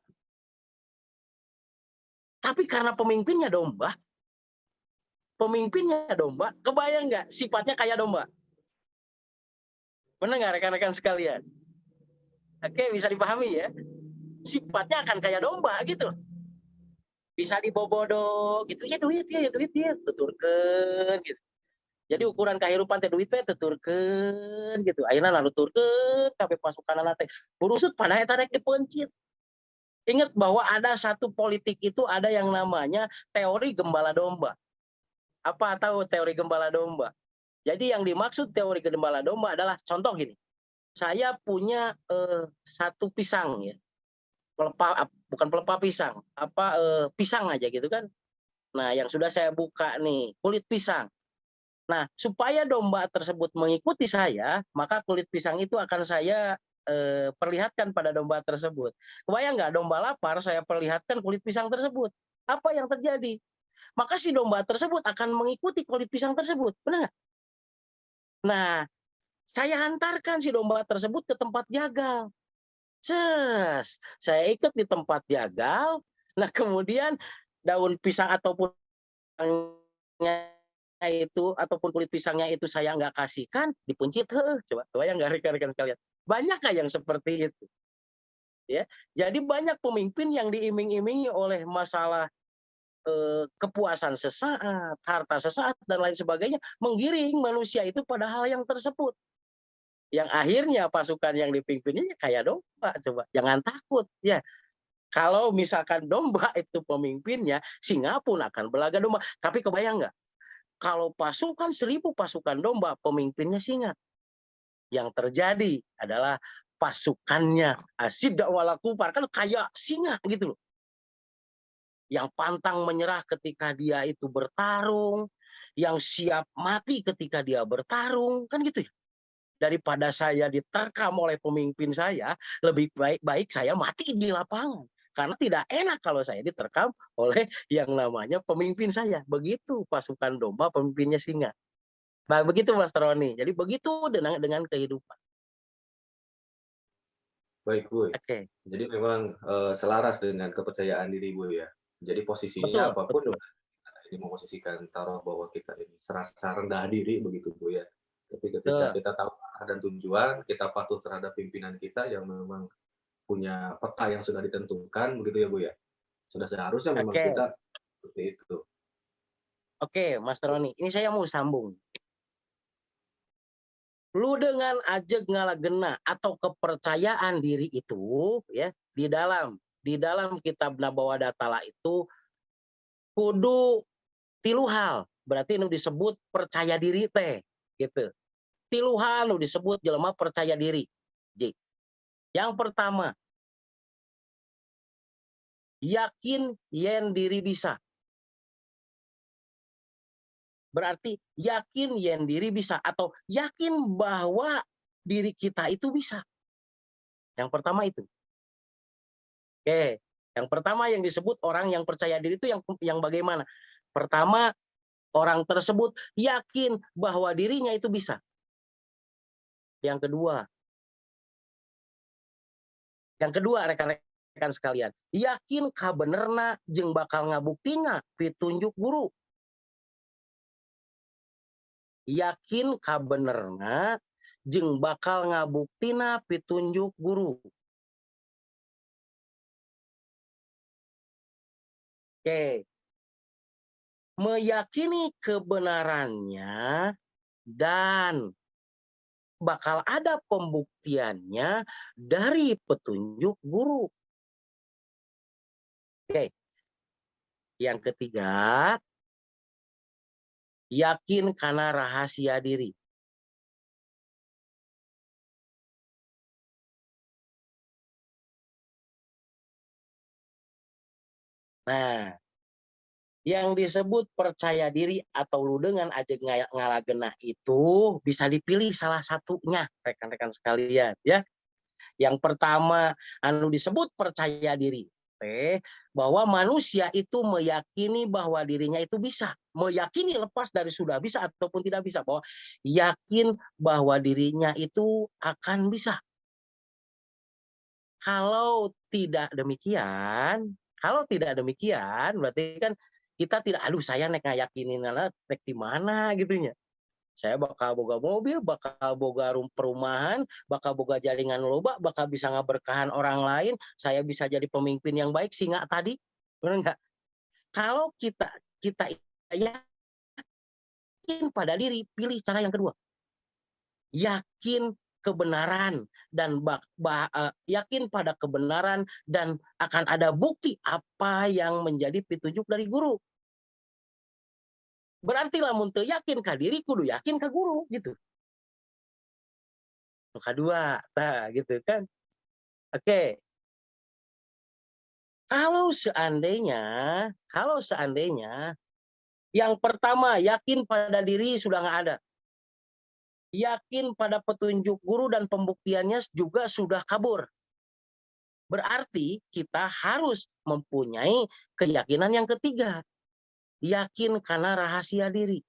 Tapi karena pemimpinnya domba, kebayang nggak sifatnya kayak domba? Benar nggak rekan-rekan sekalian? Oke, bisa dipahami ya. Sifatnya akan kayak domba gitu. Bisa dibobodo gitu. Ya duit ya, tuturkeun gitu. Jadi ukuran kehidupan teh duit teh tuturkeun gitu. Ayeuna nuturkeun kabeh pasukanana teh burusut pada eta rek dipencit. Ingat bahwa ada satu politik itu ada yang namanya teori gembala domba. Apa tahu teori gembala domba? Jadi yang dimaksud teori gembala domba adalah contoh gini. Saya punya satu pisang ya. Bukan pelepah pisang, pisang aja gitu kan. Nah, yang sudah saya buka nih, kulit pisang. Nah, supaya domba tersebut mengikuti saya, maka kulit pisang itu akan saya perlihatkan pada domba tersebut. Kebayang nggak domba lapar, saya perlihatkan kulit pisang tersebut. Apa yang terjadi? Maka si domba tersebut akan mengikuti kulit pisang tersebut. Benar nggak? Nah, saya hantarkan si domba tersebut ke tempat jagal. Saya ikut di tempat jagal. Nah, kemudian daun pisang ataupun itu ataupun kulit pisangnya itu saya nggak kasihkan, dipencit, coba kebayang nggak rekan-rekan sekalian? Banyak nggak yang seperti itu? Ya, jadi banyak pemimpin yang diiming-imingi oleh masalah kepuasan sesaat, harta sesaat dan lain sebagainya, menggiring manusia itu pada hal yang tersebut. Yang akhirnya pasukan yang dipimpinnya kayak domba, coba jangan takut ya. Kalau misalkan domba itu pemimpinnya, singa pun akan belaga domba. Tapi kebayang nggak? Kalau pasukan 1000 pasukan domba, pemimpinnya singa. Yang terjadi adalah pasukannya asyidda wala kufar, kan kayak singa gitu loh. Yang pantang menyerah ketika dia itu bertarung, yang siap mati ketika dia bertarung, kan gitu ya. Daripada saya diterkam oleh pemimpin saya, lebih baik saya mati di lapangan. Karena tidak enak kalau saya diterkam oleh yang namanya pemimpin saya. Begitu pasukan domba, pemimpinnya singa. Nah, begitu Mas Troni. Jadi begitu dengan kehidupan. Baik, Boy. Oke, Jadi memang, selaras dengan kepercayaan diri, Boy, ya. Jadi posisinya betul, apapun betul, ini memosisikan taruh bahwa kita ini serasa rendah diri begitu, Bu, ya. Tapi ketika betul. kita tahu arah dan tujuan, kita patuh terhadap pimpinan kita yang memang punya peta yang sudah ditentukan begitu ya, Bu, ya. Sudah seharusnya memang Oke, kita seperti itu. oke, Mas Troni. Ini saya mau sambung. Lu dengan ajeg ngalagena atau kepercayaan diri itu ya di dalam kitab Nabawa Datala itu kudu tilu hal. Berarti ini disebut percaya diri teh gitu. Tiluhan disebut jelema percaya diri. J. Yang pertama, yakin yen diri bisa. Berarti yakin yen diri bisa atau yakin bahwa diri kita itu bisa. Yang pertama itu. Oke, yang pertama yang disebut orang yang percaya diri itu yang bagaimana? Pertama, orang tersebut yakin bahwa dirinya itu bisa. Yang kedua rekan-rekan sekalian, yakin ka benerna jeung bakal ngabuktina pitunjuk guru. Yakin ka benerna jeung bakal ngabuktina pitunjuk guru. Oke. Meyakini kebenarannya dan bakal ada pembuktiannya dari petunjuk guru. Oke. Yang ketiga, yakin karena rahasia diri. Nah, yang disebut percaya diri atau ludengan aja ngalagenah itu bisa dipilih salah satunya, rekan-rekan sekalian ya. Yang pertama anu disebut percaya diri bahwa manusia itu meyakini bahwa dirinya itu bisa, meyakini lepas dari sudah bisa ataupun tidak bisa, bahwa yakin bahwa dirinya itu akan bisa. Kalau tidak demikian berarti kan kita tidak, aduh saya nek ngayakinin nek di mana gitunya. Saya bakal boga mobil, bakal boga perumahan, bakal boga jaringan loba, bakal bisa ngaberkahan orang lain, saya bisa jadi pemimpin yang baik, singa tadi. Benar nggak? Kalau kita yakin pada diri, pilih cara yang kedua. Yakin kebenaran dan yakin pada kebenaran dan akan ada bukti apa yang menjadi petunjuk dari guru. Berarti lamun teu yakin ka diri kudu yakin ka guru gitu. Kedua, nah gitu kan. Oke. Kalau seandainya yang pertama yakin pada diri sudah nggak ada. Yakin pada petunjuk guru dan pembuktiannya juga sudah kabur. Berarti kita harus mempunyai keyakinan yang ketiga. Yakin karena rahasia diri.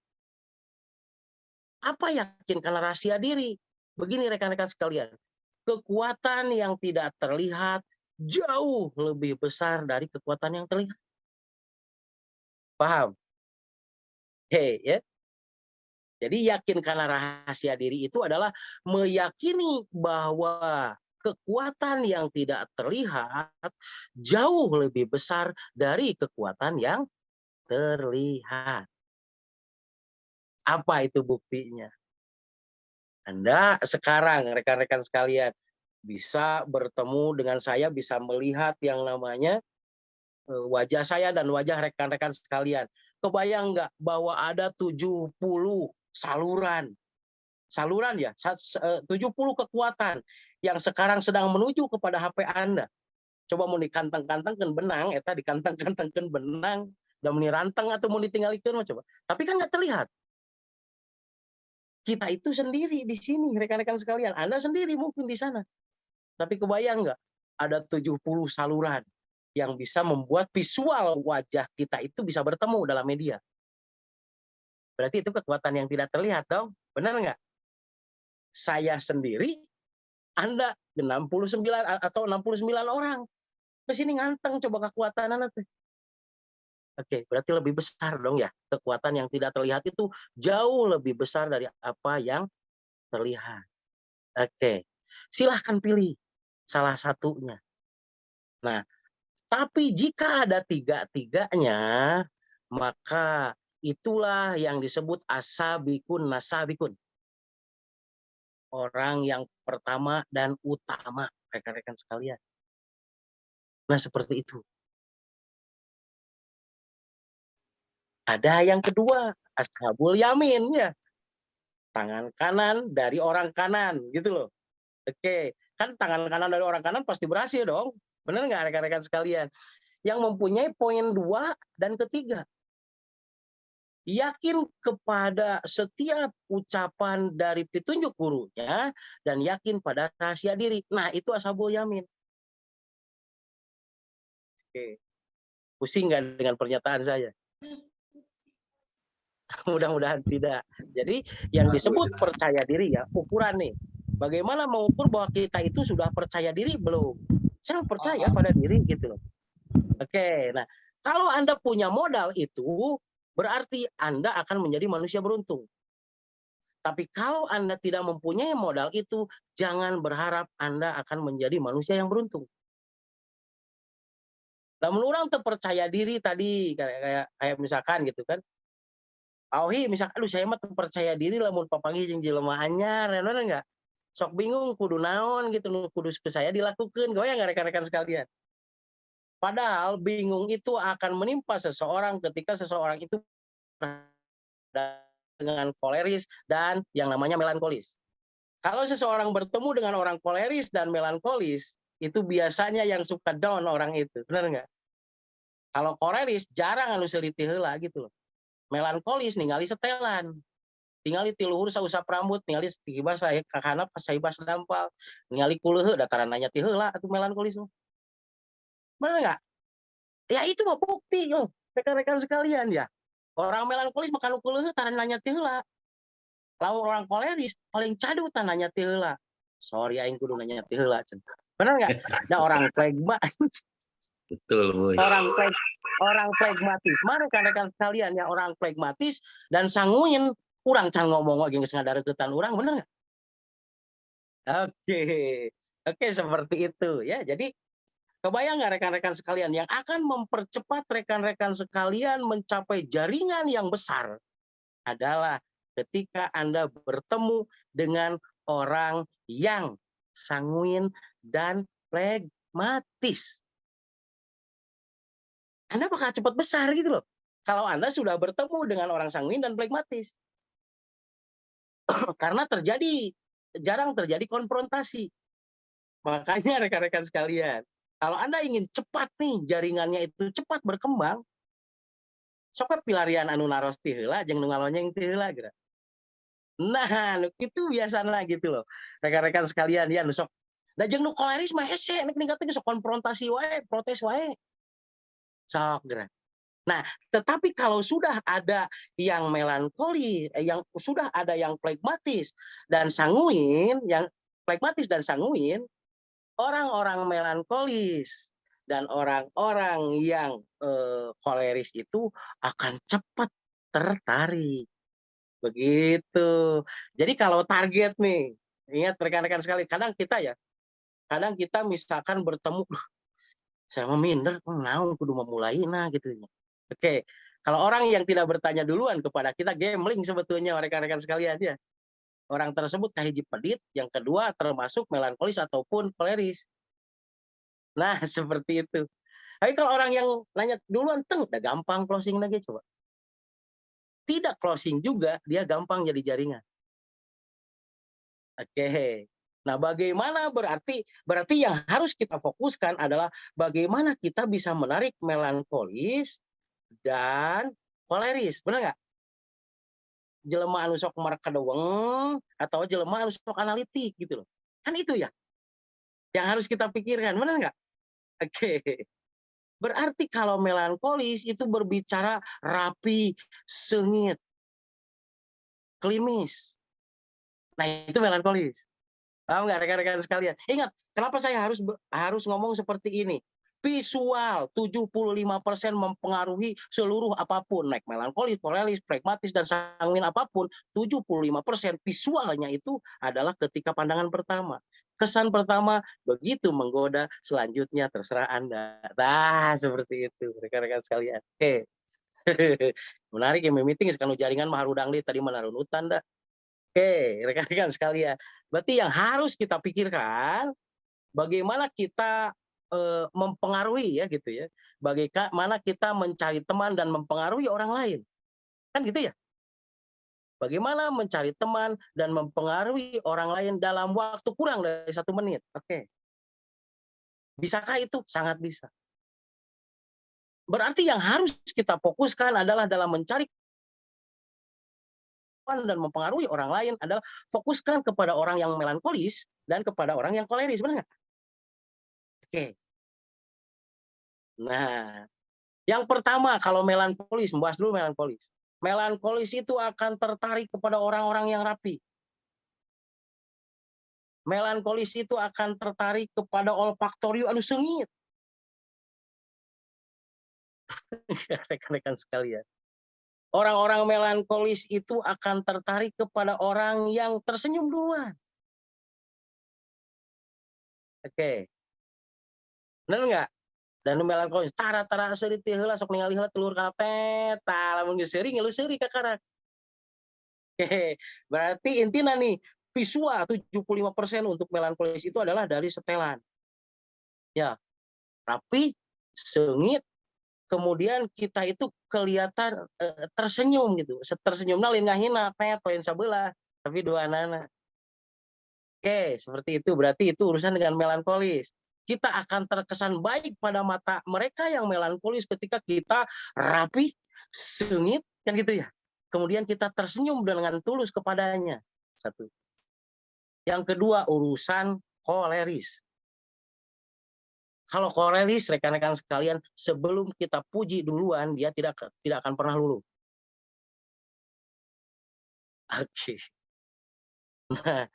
Apa yakin karena rahasia diri? Begini rekan-rekan sekalian. Kekuatan yang tidak terlihat jauh lebih besar dari kekuatan yang terlihat. Paham? Oke, ya. Jadi yakin karena rahasia diri itu adalah meyakini bahwa kekuatan yang tidak terlihat jauh lebih besar dari kekuatan yang terlihat. Apa itu buktinya? Anda sekarang, rekan-rekan sekalian, bisa bertemu dengan saya, bisa melihat yang namanya wajah saya dan wajah rekan-rekan sekalian. Kebayang nggak bahwa ada 70 saluran ya, 70 kekuatan yang sekarang sedang menuju kepada HP Anda. Coba mau dikanteng-kantengkan benang, eta dikanteng-kantengkan benang, dan mau diranteng atau mau ditinggalkan, coba. Tapi kan nggak terlihat. Kita itu sendiri di sini, rekan-rekan sekalian. Anda sendiri mungkin di sana. Tapi kebayang nggak? Ada 70 saluran yang bisa membuat visual wajah kita itu bisa bertemu dalam media. Berarti itu kekuatan yang tidak terlihat dong. Benar nggak? Saya sendiri, Anda 69 atau 69 orang. Ke sini nganteng coba kekuatan Anda tuh. Oke, berarti lebih besar dong ya. Kekuatan yang tidak terlihat itu jauh lebih besar dari apa yang terlihat. Oke, silahkan pilih salah satunya. Nah, tapi jika ada tiga-tiganya, maka itulah yang disebut asabikun nasabikun. Orang yang pertama dan utama, rekan-rekan sekalian. Nah, seperti itu. Ada yang kedua, ashabul yamin ya. tangan kanan dari orang kanan, gitu loh. Oke, kan tangan kanan dari orang kanan pasti berhasil dong. Benar nggak rekan-rekan sekalian? Yang mempunyai poin 2 dan ketiga. Yakin kepada setiap ucapan dari petunjuk gurunya dan yakin pada rahasia diri. Nah, itu ashabul yamin. Oke. Pusing nggak dengan pernyataan saya? Mudah-mudahan tidak. Jadi yang disebut percaya diri ya, ukuran nih. Bagaimana mengukur bahwa kita itu sudah percaya diri belum? Saya percaya pada diri gitu loh. Oke, nah kalau Anda punya modal itu, berarti Anda akan menjadi manusia beruntung. Tapi kalau Anda tidak mempunyai modal itu, jangan berharap Anda akan menjadi manusia yang beruntung. Namun orang terpercaya diri tadi, kayak misalkan gitu kan, Auhi misalkan, aduh saya mah terpercaya diri lamun papangi jeung jelema anyar, bener enggak? Sok bingung kudu naon gitu, kudu ke saya dilakukan, goyang nggak rekan-rekan sekalian? Padahal bingung itu akan menimpa seseorang ketika seseorang itu dengan koleris dan yang namanya melankolis. Kalau seseorang bertemu dengan orang koleris dan melankolis, itu biasanya yang suka down orang itu, benar nggak? Kalau koleris jarang anu seliti heula gitu loh. Melankolis ningali setelan, tingali ti luhur sausap rambut, ningali tigibas saya kakana pas saibas dampal, ningali kuleuh dataran nanya ti heula atuh melankolis mah. Benar nggak? Ya itu mah bukti loh, rekan-rekan sekalian ya. Orang melankolis makan kuleuh taran nanya ti heula. Lamun orang koleris paling cadu tan nanya ti heula. Sorry aing kudu nanya ti heula cenah. Benar nggak? Nah orang flegma, Betul, Boy. orang flegmatis. Mana rekan-rekan sekalian ya orang flegmatis dan sanguin urang can ngomong ge geus ngadareukeutan urang, bener nggak? Oke. Oke, seperti itu ya. Jadi kebayang nggak rekan-rekan sekalian yang akan mempercepat rekan-rekan sekalian mencapai jaringan yang besar adalah ketika Anda bertemu dengan orang yang sanguin dan flegmatis. Anda bakal cepat besar gitu loh. Kalau Anda sudah bertemu dengan orang sanguin dan flegmatis. Karena jarang terjadi konfrontasi. Makanya rekan-rekan sekalian, kalau Anda ingin cepat nih jaringannya itu cepat berkembang, sok pilarian anu naros ti heula jeung nu ngalonyeng ti heula geura. Nah, itu biasana gitu loh. Rekan-rekan sekalian ya nu sok. Da jeung nu koleris mah hese nek ningkat sok konfrontasi wae, protes wae. Sok geura. Nah, tetapi kalau sudah ada yang melankoli, yang sudah ada yang flegmatis dan sanguin, yang flegmatis dan sanguin, orang-orang melankolis dan orang-orang yang koleris itu akan cepat tertarik. Begitu. Jadi kalau target nih, ingat rekan-rekan sekali, kadang kita misalkan bertemu, saya mau minder, naon kudu memulainya gitu. Oke, kalau orang yang tidak bertanya duluan kepada kita gambling sebetulnya rekan-rekan sekalian ya. Orang tersebut kahiji pedit, yang kedua termasuk melankolis ataupun koleris. Nah, seperti itu. Tapi kalau orang yang nanya duluan, udah gampang closing lagi coba. Tidak closing juga, dia gampang jadi jaringan. Oke. Nah, bagaimana berarti yang harus kita fokuskan adalah bagaimana kita bisa menarik melankolis dan koleris, benar nggak? Jelema anu sok markadeweng atau jelema anu sok analitik gitu loh. Kan itu ya yang harus kita pikirkan, benar nggak? Oke. Berarti kalau melankolis itu berbicara rapi, sengit, klimis. Nah, itu melankolis. Paham nggak rekan-rekan sekalian? Ingat, kenapa saya harus ngomong seperti ini? Visual 75% mempengaruhi seluruh apapun, naik melankolis, koleris, pragmatis dan sanguin apapun, 75% visualnya itu adalah ketika pandangan pertama. Kesan pertama begitu menggoda, selanjutnya terserah Anda. Nah, seperti itu rekan-rekan sekalian. Oke. Menarik ya meeting sekarang jaringan mah harudang di tadi menarunutan dah. Oke, rekan-rekan sekalian. Berarti yang harus kita pikirkan bagaimana kita mempengaruhi ya gitu ya. Bagaimana kita mencari teman dan mempengaruhi orang lain. Kan gitu ya? bagaimana mencari teman dan mempengaruhi orang lain dalam waktu kurang dari 1 menit. Oke. Bisakah itu? Sangat bisa. Berarti yang harus kita fokuskan adalah dalam mencari dan mempengaruhi orang lain adalah fokuskan kepada orang yang melankolis dan kepada orang yang koleris, benar nggak? Oke. Nah, yang pertama kalau melankolis, membahas dulu melankolis. Melankolis itu akan tertarik kepada orang-orang yang rapi. Melankolis itu akan tertarik kepada olfaktorio anu sengit. Rekan-rekan sekalian. Orang-orang melankolis itu akan tertarik kepada orang yang tersenyum duluan. Oke. Benar nggak? Dan melankolis tara-tara seuri teh heula sok ningali heula telur kapet, tah lamun geus seuri ngilu seuri ka karak. Oke. Berarti intina nih, visual 75% untuk melankolis itu adalah dari setelan. Ya. Rapi, sengit, kemudian kita itu kelihatan tersenyum gitu. Tersenyumna lain ngahina, pet lain sabelah, tapi dua nana. Oke, seperti itu. Berarti itu urusan dengan melankolis. Kita akan terkesan baik pada mata mereka yang melankolis ketika kita rapi, sengit, kan gitu ya. Kemudian kita tersenyum dengan tulus kepadanya. Satu. Yang kedua, urusan koleris. Kalau koleris, rekan-rekan sekalian, sebelum kita puji duluan, dia tidak akan pernah luluh. Oke. Nah,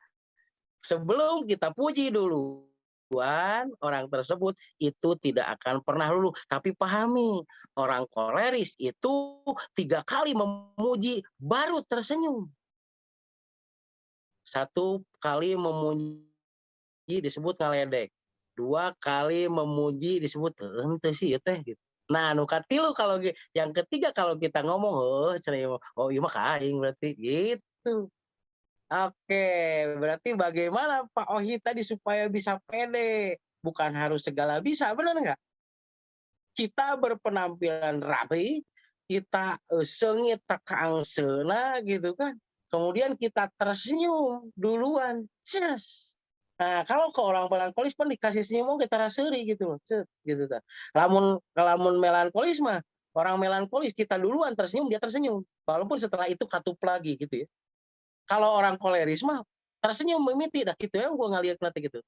sebelum kita puji duluan, orang tersebut itu tidak akan pernah luluh. Tapi pahami, orang koleris itu 3 kali memuji, baru tersenyum. 1 kali memuji disebut ngaledek. 2 kali memuji disebut henteu sih teh gitu. Nah, nu katilu kalau yang ketiga kalau kita ngomong oh ieu mah ka aing berarti gitu. Oke, berarti bagaimana Pak Ohi tadi supaya bisa pede? Bukan harus segala bisa, benar nggak? Kita berpenampilan rapi, kita sengit takaangseuna gitu kan. Kemudian kita tersenyum duluan. Ces. Nah, kalau ke orang melankolis pun dikasih senyum kita raseri gitu loh. Gitu kan. Lamun melankolis mah orang melankolis kita duluan tersenyum dia tersenyum. Walaupun setelah itu katup lagi gitu ya. Kalau orang koleris mah tersenyum mimiti dah gitu ya gua ngaliat nanti gitu.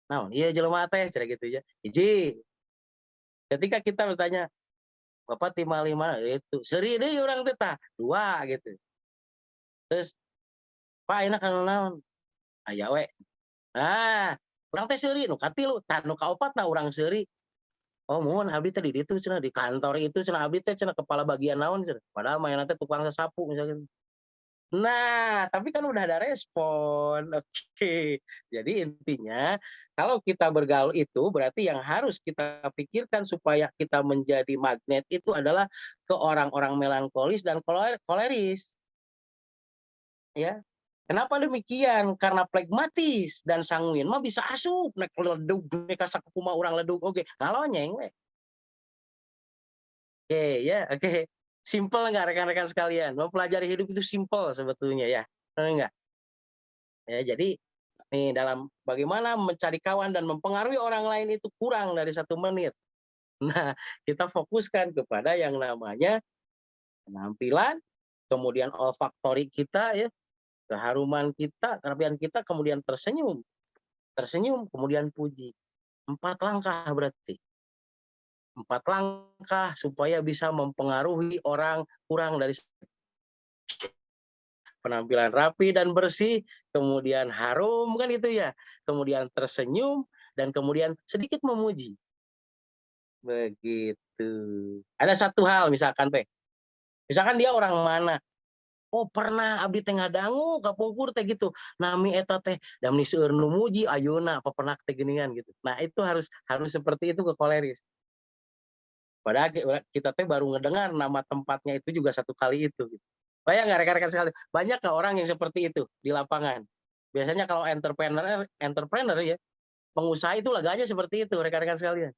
Nah, iya jelema teh cara gitu ya. Hiji. Ketika kita bertanya, Bapak tinggal di mana? Itu. Seuri deui urang teh tah. 2 gitu. Terus Pak enak kan naon? Aya we. Nah, urang teh seuri nu katilu, tah nu kaopatna urang seuri. Oh, mun abdi teh di ditu cenah di kantor itu cenah abdi teh cenah kepala bagian naon cenah. Padahal mah teh tukang sasapu misalnya. Nah, tapi kan udah ada respon. Oke. Jadi intinya kalau kita bergaul itu berarti yang harus kita pikirkan supaya kita menjadi magnet itu adalah ke orang-orang melankolis dan koleris. Ya. Kenapa demikian? Karena flegmatis dan sanguin mah bisa asup nek ledug nek sakumaha urang ledug oge ngalonyeng we. Oke ya, oke. Simple nggak rekan-rekan sekalian? Mempelajari hidup itu simple sebetulnya ya. Enggak. Ya, jadi nih dalam bagaimana mencari kawan dan mempengaruhi orang lain itu kurang dari 1 menit. Nah, kita fokuskan kepada yang namanya penampilan, kemudian olfaktori kita ya, keharuman kita, kerapian kita, kemudian tersenyum. Tersenyum, kemudian puji. 4 langkah berarti. 4 langkah supaya bisa mempengaruhi orang kurang dari penampilan rapi dan bersih, kemudian harum kan itu ya, kemudian tersenyum dan kemudian sedikit memuji. Begitu. Ada 1 hal misalkan teh. Misalkan dia orang mana? Oh pernah abdi teh ngadangu ka pungkur teh gitu. Nami eta teh damni seueur nu muji ayeuna papernak teh geuningan gitu. Nah, itu harus seperti itu ke koleris. Padahal kita teh baru ngedengar nama tempatnya itu juga 1 kali itu gitu. Bayang nggak rekan-rekan sekalian? Banyak nggak orang yang seperti itu di lapangan? Biasanya kalau entrepreneur ya, pengusaha itu laganya seperti itu rekan-rekan sekalian.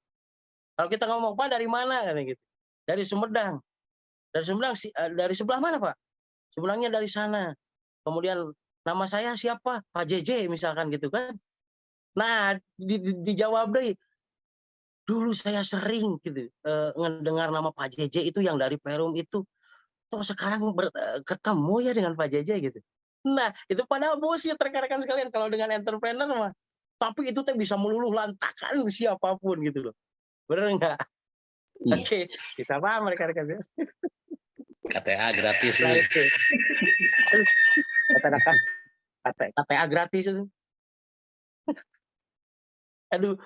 Kalau kita ngomong, Pak dari mana? Katanya gitu. Dari Sumedang. Dari Sumedang, dari sebelah mana Pak? sebenarnya dari sana. Kemudian nama saya siapa? Pak JJ misalkan gitu kan. Nah, dijawab deh, dulu saya sering gitu ngedengar nama Pak JJ itu yang dari Perum itu. Toh sekarang ketemu ya dengan Pak JJ gitu. Nah, itu padahal bullshit rekan-rekan sekalian kalau dengan entrepreneur mah. Tapi itu teh bisa meluluh lantakan siapapun gitu loh. Bener nggak? Iya, Oke, bisa paham rekan-rekan ya. KTA gratis, Nah Boy. itu. Kata-kata KTA gratis itu. Aduh,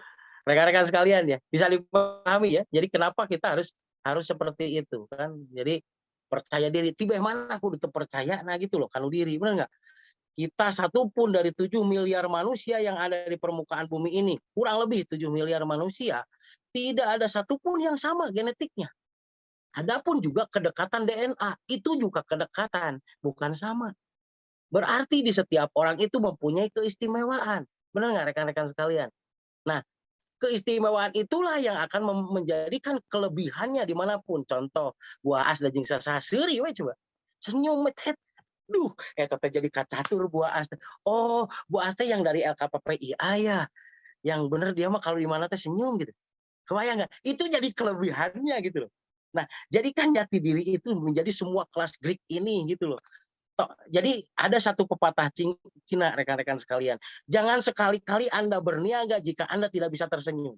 rekan-rekan sekalian ya, bisa dipahami ya. Jadi kenapa kita harus seperti itu kan? Jadi percaya diri. Tiba mana aku udah percaya, nah gitu loh, kanu diri, benar nggak? Kita satu pun dari 7 miliar manusia yang ada di permukaan bumi ini, kurang lebih 7 miliar manusia, tidak ada satupun yang sama genetiknya. Adapun juga kedekatan DNA, itu juga kedekatan, bukan sama. Berarti di setiap orang itu mempunyai keistimewaan. Benar nggak rekan-rekan sekalian? Nah, keistimewaan itulah yang akan menjadikan kelebihannya dimanapun. Contoh, buah as dan jeng sasaseri, we coba. Senyum, metet. Duh, tete jadi kacatur buah as. Oh, buah as yang dari LKPPIA ya. Yang bener dia mah kalau di mana teh senyum gitu. Kebayang nggak? Itu jadi kelebihannya gitu loh. Nah, jadikan jati diri itu menjadi semua kelas Greek ini gitu loh. Jadi ada satu pepatah Cina rekan-rekan sekalian. Jangan sekali-kali Anda berniaga jika Anda tidak bisa tersenyum.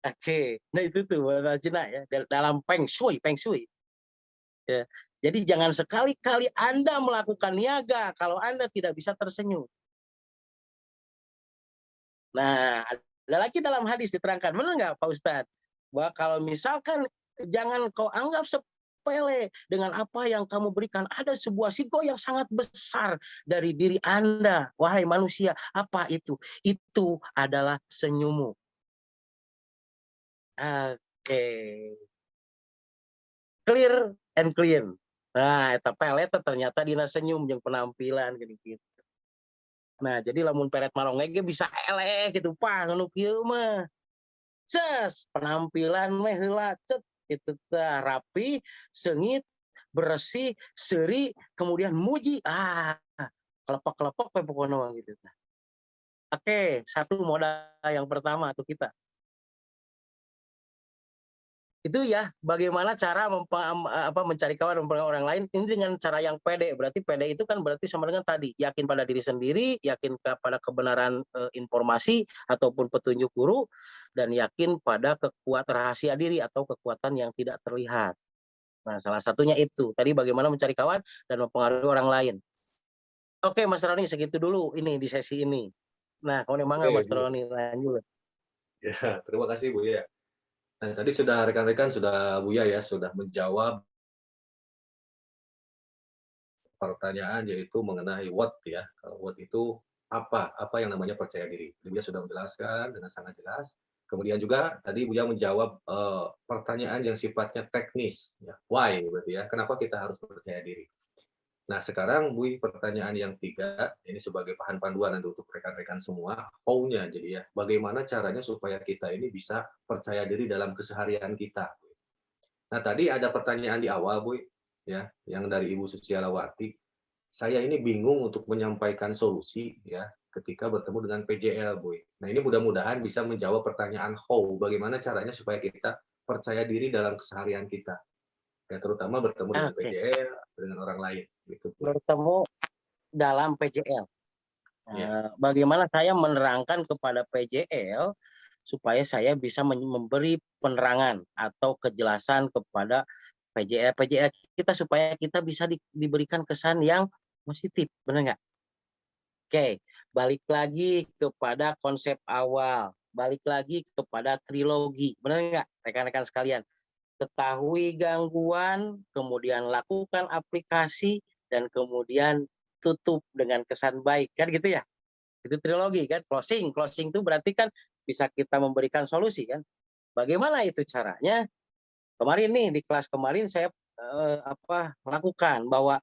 Oke, nah itu tuh bahasa Cina ya dalam Feng Shui, Ya. Jadi jangan sekali-kali Anda melakukan niaga kalau Anda tidak bisa tersenyum. Nah, ada lagi dalam hadis diterangkan, benar nggak Pak Ustadz? Bahwa kalau misalkan jangan kau anggap sepele dengan apa yang kamu berikan. Ada sebuah sigo yang sangat besar dari diri Anda. Wahai manusia, apa itu? Itu adalah senyummu. Oke. Clear and clean. Nah, eta pelet ternyata dina senyum jeung penampilan gitu. Nah, jadi lamun peret maronge ge bisa eleh gitu pang nu kieu mah. Ces, penampilan mah heula cet itu teh rapi, sengit, bersih, seri, kemudian muji. Kelepek-kelepek we pokona mah gitu teh. Oke, satu modal yang pertama tuh kita. Itu ya bagaimana cara mencari kawan dan mempengaruhi orang lain ini dengan cara yang pede. Berarti pede itu kan berarti sama dengan tadi yakin pada diri sendiri, yakin pada kebenaran informasi ataupun petunjuk guru, dan yakin pada kekuatan rahasia diri atau kekuatan yang tidak terlihat. Nah, salah satunya itu tadi bagaimana mencari kawan dan mempengaruhi orang lain. Oke Mas Roni, segitu dulu ini di sesi ini. Nah, kalau memang Oke, Mas Bu. Roni lanjut. Ya, terima kasih Bu ya. Nah, tadi sudah rekan-rekan sudah Buya ya sudah menjawab pertanyaan yaitu mengenai what ya. Kalau what itu apa? Apa yang namanya percaya diri. Buya sudah menjelaskan dengan sangat jelas. Kemudian juga tadi Buya menjawab pertanyaan yang sifatnya teknis. Ya. Why berarti ya. Kenapa kita harus percaya diri? Nah, sekarang Bu, pertanyaan yang tiga, ini sebagai bahan panduan nanti untuk rekan-rekan semua, how-nya jadi ya, bagaimana caranya supaya kita ini bisa percaya diri dalam keseharian kita. Nah, tadi ada pertanyaan di awal, Bu, ya, yang dari Ibu Sucialawati. Saya ini bingung untuk menyampaikan solusi, ya, ketika bertemu dengan PJL, Bu. Nah, ini mudah-mudahan bisa menjawab pertanyaan how, bagaimana caranya supaya kita percaya diri dalam keseharian kita. Ya, terutama bertemu dengan Oke, PJL, dengan orang lain. Gitu, Bu. bertemu dalam PJL. Ya. Bagaimana saya menerangkan kepada PJL supaya saya bisa memberi penerangan atau kejelasan kepada PJL kita supaya kita bisa diberikan kesan yang positif, benar nggak? Oke, balik lagi kepada konsep awal, balik lagi kepada trilogi, benar nggak, rekan-rekan sekalian? Ketahui gangguan, kemudian lakukan aplikasi, dan kemudian tutup dengan kesan baik, kan gitu ya? Itu trilogi kan, closing itu berarti kan bisa kita memberikan solusi kan. Bagaimana itu caranya? Kemarin nih di kelas kemarin saya melakukan bahwa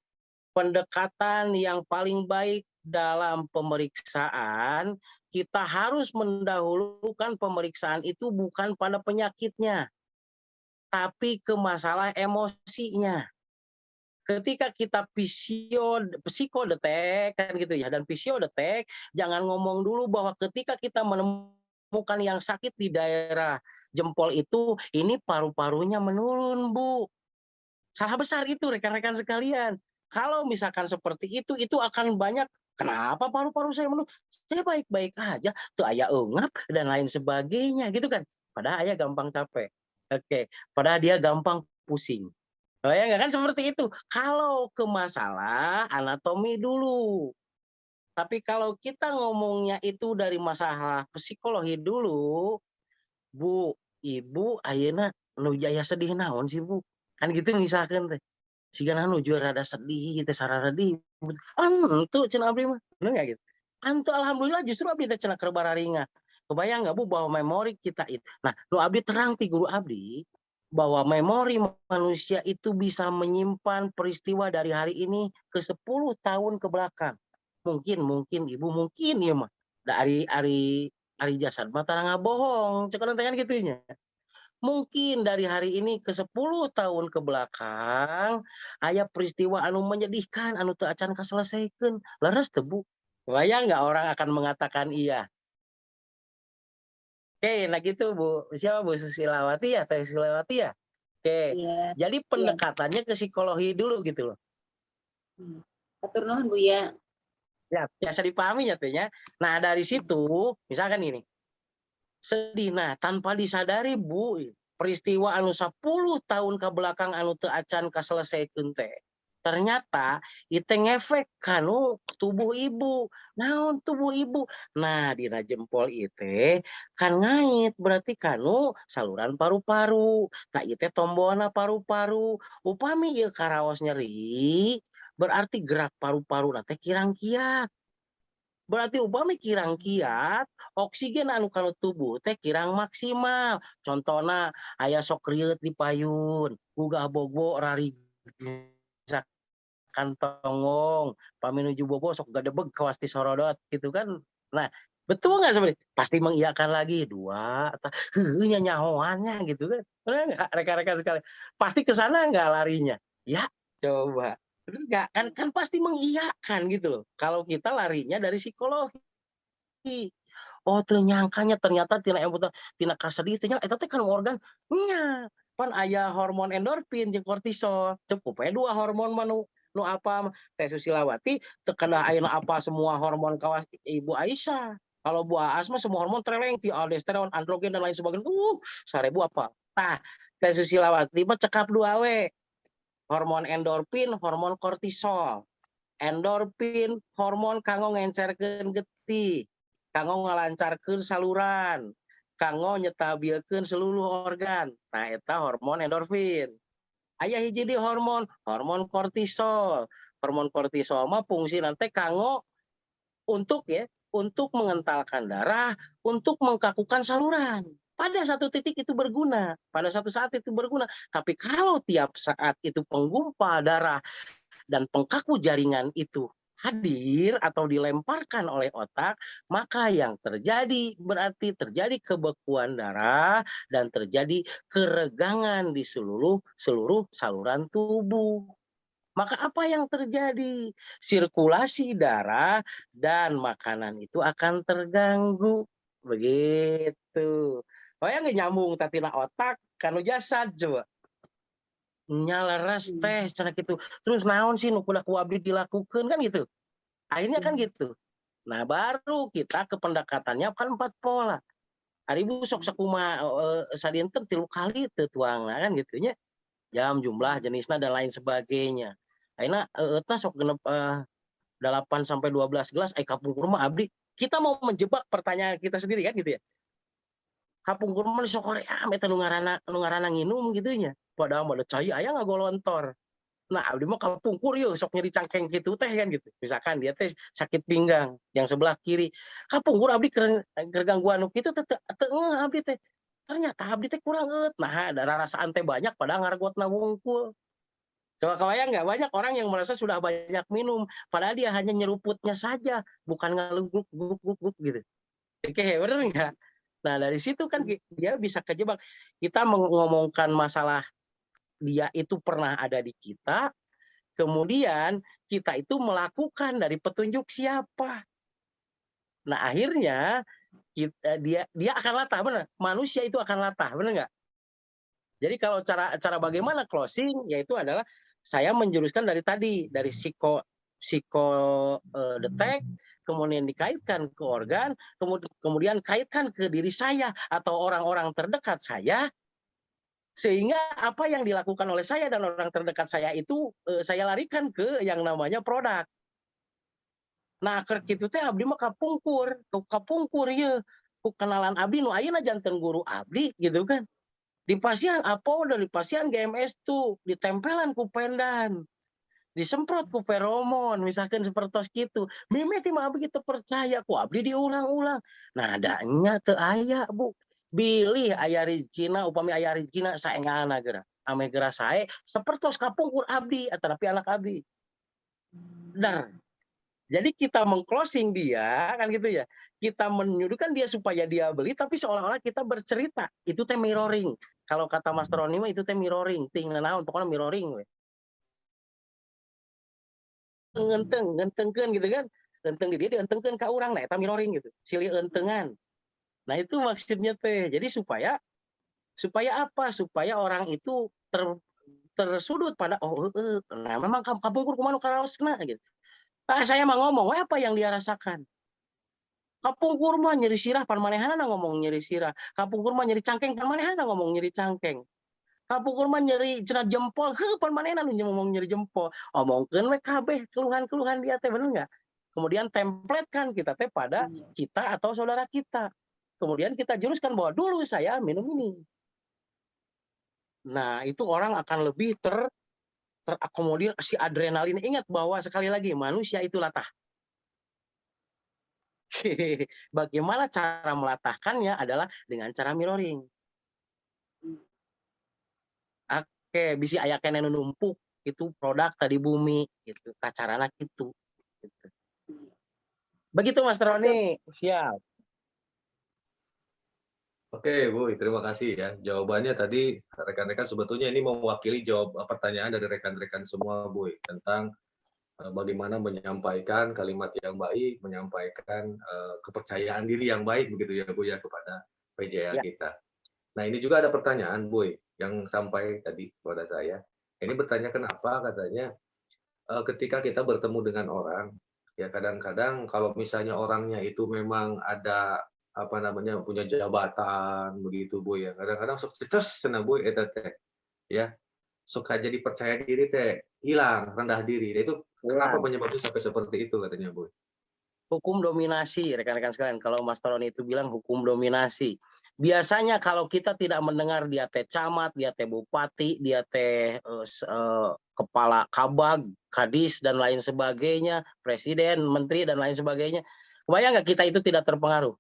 pendekatan yang paling baik dalam pemeriksaan, kita harus mendahulukan pemeriksaan itu bukan pada penyakitnya, tapi ke masalah emosinya. Ketika kita psikodetek kan gitu ya, dan fisiodetek jangan ngomong dulu bahwa ketika kita menemukan yang sakit di daerah jempol itu, ini paru-parunya menurun, Bu. Salah besar itu rekan-rekan sekalian. Kalau misalkan seperti itu akan banyak, kenapa paru-paru saya menurun? Saya baik-baik aja, tuh aya eungap dan lain sebagainya gitu kan. Padahal aya gampang capek. Oke, padahal dia gampang pusing. Oh ya nggak kan seperti itu. Kalau ke masalah anatomi dulu. Tapi kalau kita ngomongnya itu dari masalah psikologi dulu, Bu, Ibu ayeuna nu jaya sedih naon sih, Bu? Kan gitu misalkan teh. Sigana nuju rada sedih teh sararedi. Henteu cenah abdi mah. Bener nggak gitu? Antu alhamdulillah justru abdi teh cenah keur bararinga. Kebayang nggak Bu bahwa memori kita itu. Nah, nu abdi terang ti guru abdi bahwa memori manusia itu bisa menyimpan peristiwa dari hari ini ke 10 tahun ke belakang. Mungkin Ibu mungkin ya mah. Dari hari jasad mah tara ngabohong. Cek orang tanya gitunya. Mungkin dari hari ini ke 10 tahun ke belakang aya peristiwa anu menyedihkan anu teu acan kaselesaikeun. Leres teu Bu? Kebayang nggak orang akan mengatakan iya? Oke, nah gitu Bu. Siapa Bu Susilawati ya? Teh Susilawati ya? Oke. Iya, Jadi iya. pendekatannya ke psikologi dulu gitu loh. Atur nuhun Bu ya. Ya, biasa dipahami ya Teh ya. Nah, dari situ misalkan ini. Sedih. Nah, tanpa disadari Bu, peristiwa anu 10 tahun ke belakang anu teu acan kaselesaikeun teh. Ternyata itu ngefek kanu tubuh ibu. Naon tubuh ibu? Nah, dina jempol itu kan ngait berarti kanu saluran paru-paru. Nah, itu tombolna paru-paru. Upami ieu karaos nyeri, berarti gerak paru-paru teh kirang-kiat. Berarti upami kirang kiat, oksigen anu kana tubuh teh kirang maksimal. Contohna aya sok rieuit di payun, gugah bobo rari kantongong, paminuju bobo sok gadebeg kawas ti sorodot gitu kan. Nah, betul nggak sebenarnya? Pasti mengiyakan lagi dua, heuh nya nyahoannya gitu kan. Bener nggak rekan-rekan sekalian? Pasti ke sana nggak larinya? Ya, coba. Bener nggak? Kan pasti mengiyakan gitu loh. Kalau kita larinya dari psikologi. Oh teu nyangkanya ternyata tina embutan tina kasedih teh nya eta teh kan organ nya pan aya hormon endorfin jeung kortisol cukup we dua hormon mah nu apa Teh Susilawati teu kada ayeuna apa semua hormon kawas Ibu Aisyah. Kalau Bu Aas mah semua hormon tereleng ti aldosteron, androgen dan lain sebagainya. Sarebu apa. Tah Teh Susilawati mah cekap dua we. Hormon endorfin, hormon kortisol. Endorfin hormon kanggo ngencerkeun getih, kanggo ngalancarkeun saluran, kanggo nyetabilkeun seluruh organ. Nah, eta hormon endorfin. Aya hiji deui hormon kortisol. Hormon kortisol mah fungsina teh kanggo untuk untuk mengentalkan darah, untuk mengkakukan saluran. Pada satu titik itu berguna, pada satu saat itu berguna. Tapi kalau tiap saat itu penggumpal darah dan pengkaku jaringan itu hadir atau dilemparkan oleh otak, maka yang terjadi berarti terjadi kebekuan darah dan terjadi keregangan di seluruh saluran tubuh. Maka apa yang terjadi? Sirkulasi darah dan makanan itu akan terganggu. Begitu. Oh ya nggak nyambung tatina otak kanu jasad coba. Nyaleres teh cenah gitu. Terus naon sih nu kudu ku abdi dilakukeun kan gitu. Akhirnya kan gitu. Nah, baru kita ke pendekatannya kan 4 pola. Ari bu sok sakumaha sadinten 3 kali teu tuangna kan gitu nya. Jam, jumlah, jenisna dan lain sebagainya. Ayeuna eueutna sok genep 8 sampai 12 gelas kapungkur mah abdi. Kita mau menjebak pertanyaan kita sendiri kan gitu ya. Kapungkur mah sok hoream eta nu ngaranna nginum gitu nya. Padahal mah cai aya ngagolontor. Nah, abdi mah kapungkur yeuh sok nyeri cangkeng gitu teh kan gitu. Misalkan dia teh sakit pinggang yang sebelah kiri. Kapungkur abdi keur gangguan nu kitu teh teu ngeuh abdi teh. Ternyata abdi teh kurang eut. Nah, ada rarasaan teh banyak padahal ngaregotna wungkul. Coba kebayang nggak banyak orang yang merasa sudah banyak minum, padahal dia hanya nyeruputnya saja, bukan ngelugruk guk gitu. Oke, bener nggak? Nah dari situ kan dia bisa kejebak. Kita ngomongkan masalah dia itu pernah ada di kita, Kemudian kita itu melakukan dari petunjuk siapa. Nah, akhirnya dia akan latah, benar. Manusia itu akan latah, benar nggak? Jadi kalau cara bagaimana closing, yaitu adalah saya menjuruskan dari tadi, dari detect, kemudian dikaitkan ke organ, kemudian kaitkan ke diri saya atau orang-orang terdekat saya, sehingga apa yang dilakukan oleh saya dan orang terdekat saya itu saya larikan ke yang namanya produk. Nah, keur kitu teh abdi mah kapungkur ye. Ku kenalan abdi nu ayeuna janten guru abdi gitu kan. Di pasien apa dari pasien GMS tuh ditempelan ku pendan. Disemprot ku feromon misalkan sepertos gitu. Mimiti mah abdi teu percaya ku abdi diulang-ulang. Nah, adanya teu aya, Bu. Bilih aya rizkina upami aya rizkina saengaana geura. Ame geura sae sapertos kapungkur abdi atanapi anak abdi. Dar. Jadi kita mengclosing dia kan gitu ya. Kita menyuduhkan dia supaya dia beli tapi seolah-olah kita bercerita. Itu teh mirroring. Kalau kata Mas Roni mah itu teh mirroring. Ting naon pokoknya mirroring we. Ngentengkeun gitu kan. Enteng di dia dientengkeun ka urang nah eta mirroring gitu. Silih entengan. Nah itu maksudnya teh. Jadi supaya apa? Supaya orang itu tersudut pada nah memang kapungkur kumaha nu karaosna gitu. Saya mah ngomong apa yang dia rasakan. Kapungkur mah nyeri sirah pan manehana ngomong nyeri sirah. Kapungkur mah nyeri cangkeng pan manehana ngomong nyeri cangkeng. Kapungkur mah nyeri cenah jempol, pan manehana nu ngomong nyeri jempol. Omongkeun we kabeh keluhan-keluhan dia teh bener enggak? Kemudian templatkan kita teh pada kita atau saudara kita. Kemudian kita juruskan bahwa dulu saya minum ini. Nah, itu orang akan lebih terakomodir si adrenalin. Ingat bahwa sekali lagi manusia itu latah. Bagaimana cara melatahkannya adalah dengan cara mirroring. Oke, bisi aya kene nu numpuk itu produk tadi bumi gitu. Kacarana gitu. Begitu Mas Roni, siap. Oke, Bu, terima kasih ya. Jawabannya tadi rekan-rekan sebetulnya ini mewakili pertanyaan dari rekan-rekan semua, Bu, tentang bagaimana menyampaikan kalimat yang baik, menyampaikan kepercayaan diri yang baik begitu ya, Bu ya, kepada PJA Ya. kita. Nah, ini juga ada pertanyaan, Bu, yang sampai tadi kepada saya. Ini bertanya kenapa katanya ketika kita bertemu dengan orang, ya kadang-kadang kalau misalnya orangnya itu memang ada apa namanya punya jabatan begitu Bu ya. Kadang-kadang sok ceces cenah Bu eta teh. Ya, suka jadi percaya diri teh hilang, rendah diri. Nah, itu kenapa penyebabnya sampai seperti itu katanya Bu? Hukum dominasi, rekan-rekan sekalian. Kalau Mas Roni itu bilang hukum dominasi. Biasanya kalau kita tidak mendengar dia teh camat, dia teh bupati, dia teh kepala kabag, kadis dan lain sebagainya, presiden, menteri dan lain sebagainya. Kebayang nggak kita itu tidak terpengaruh?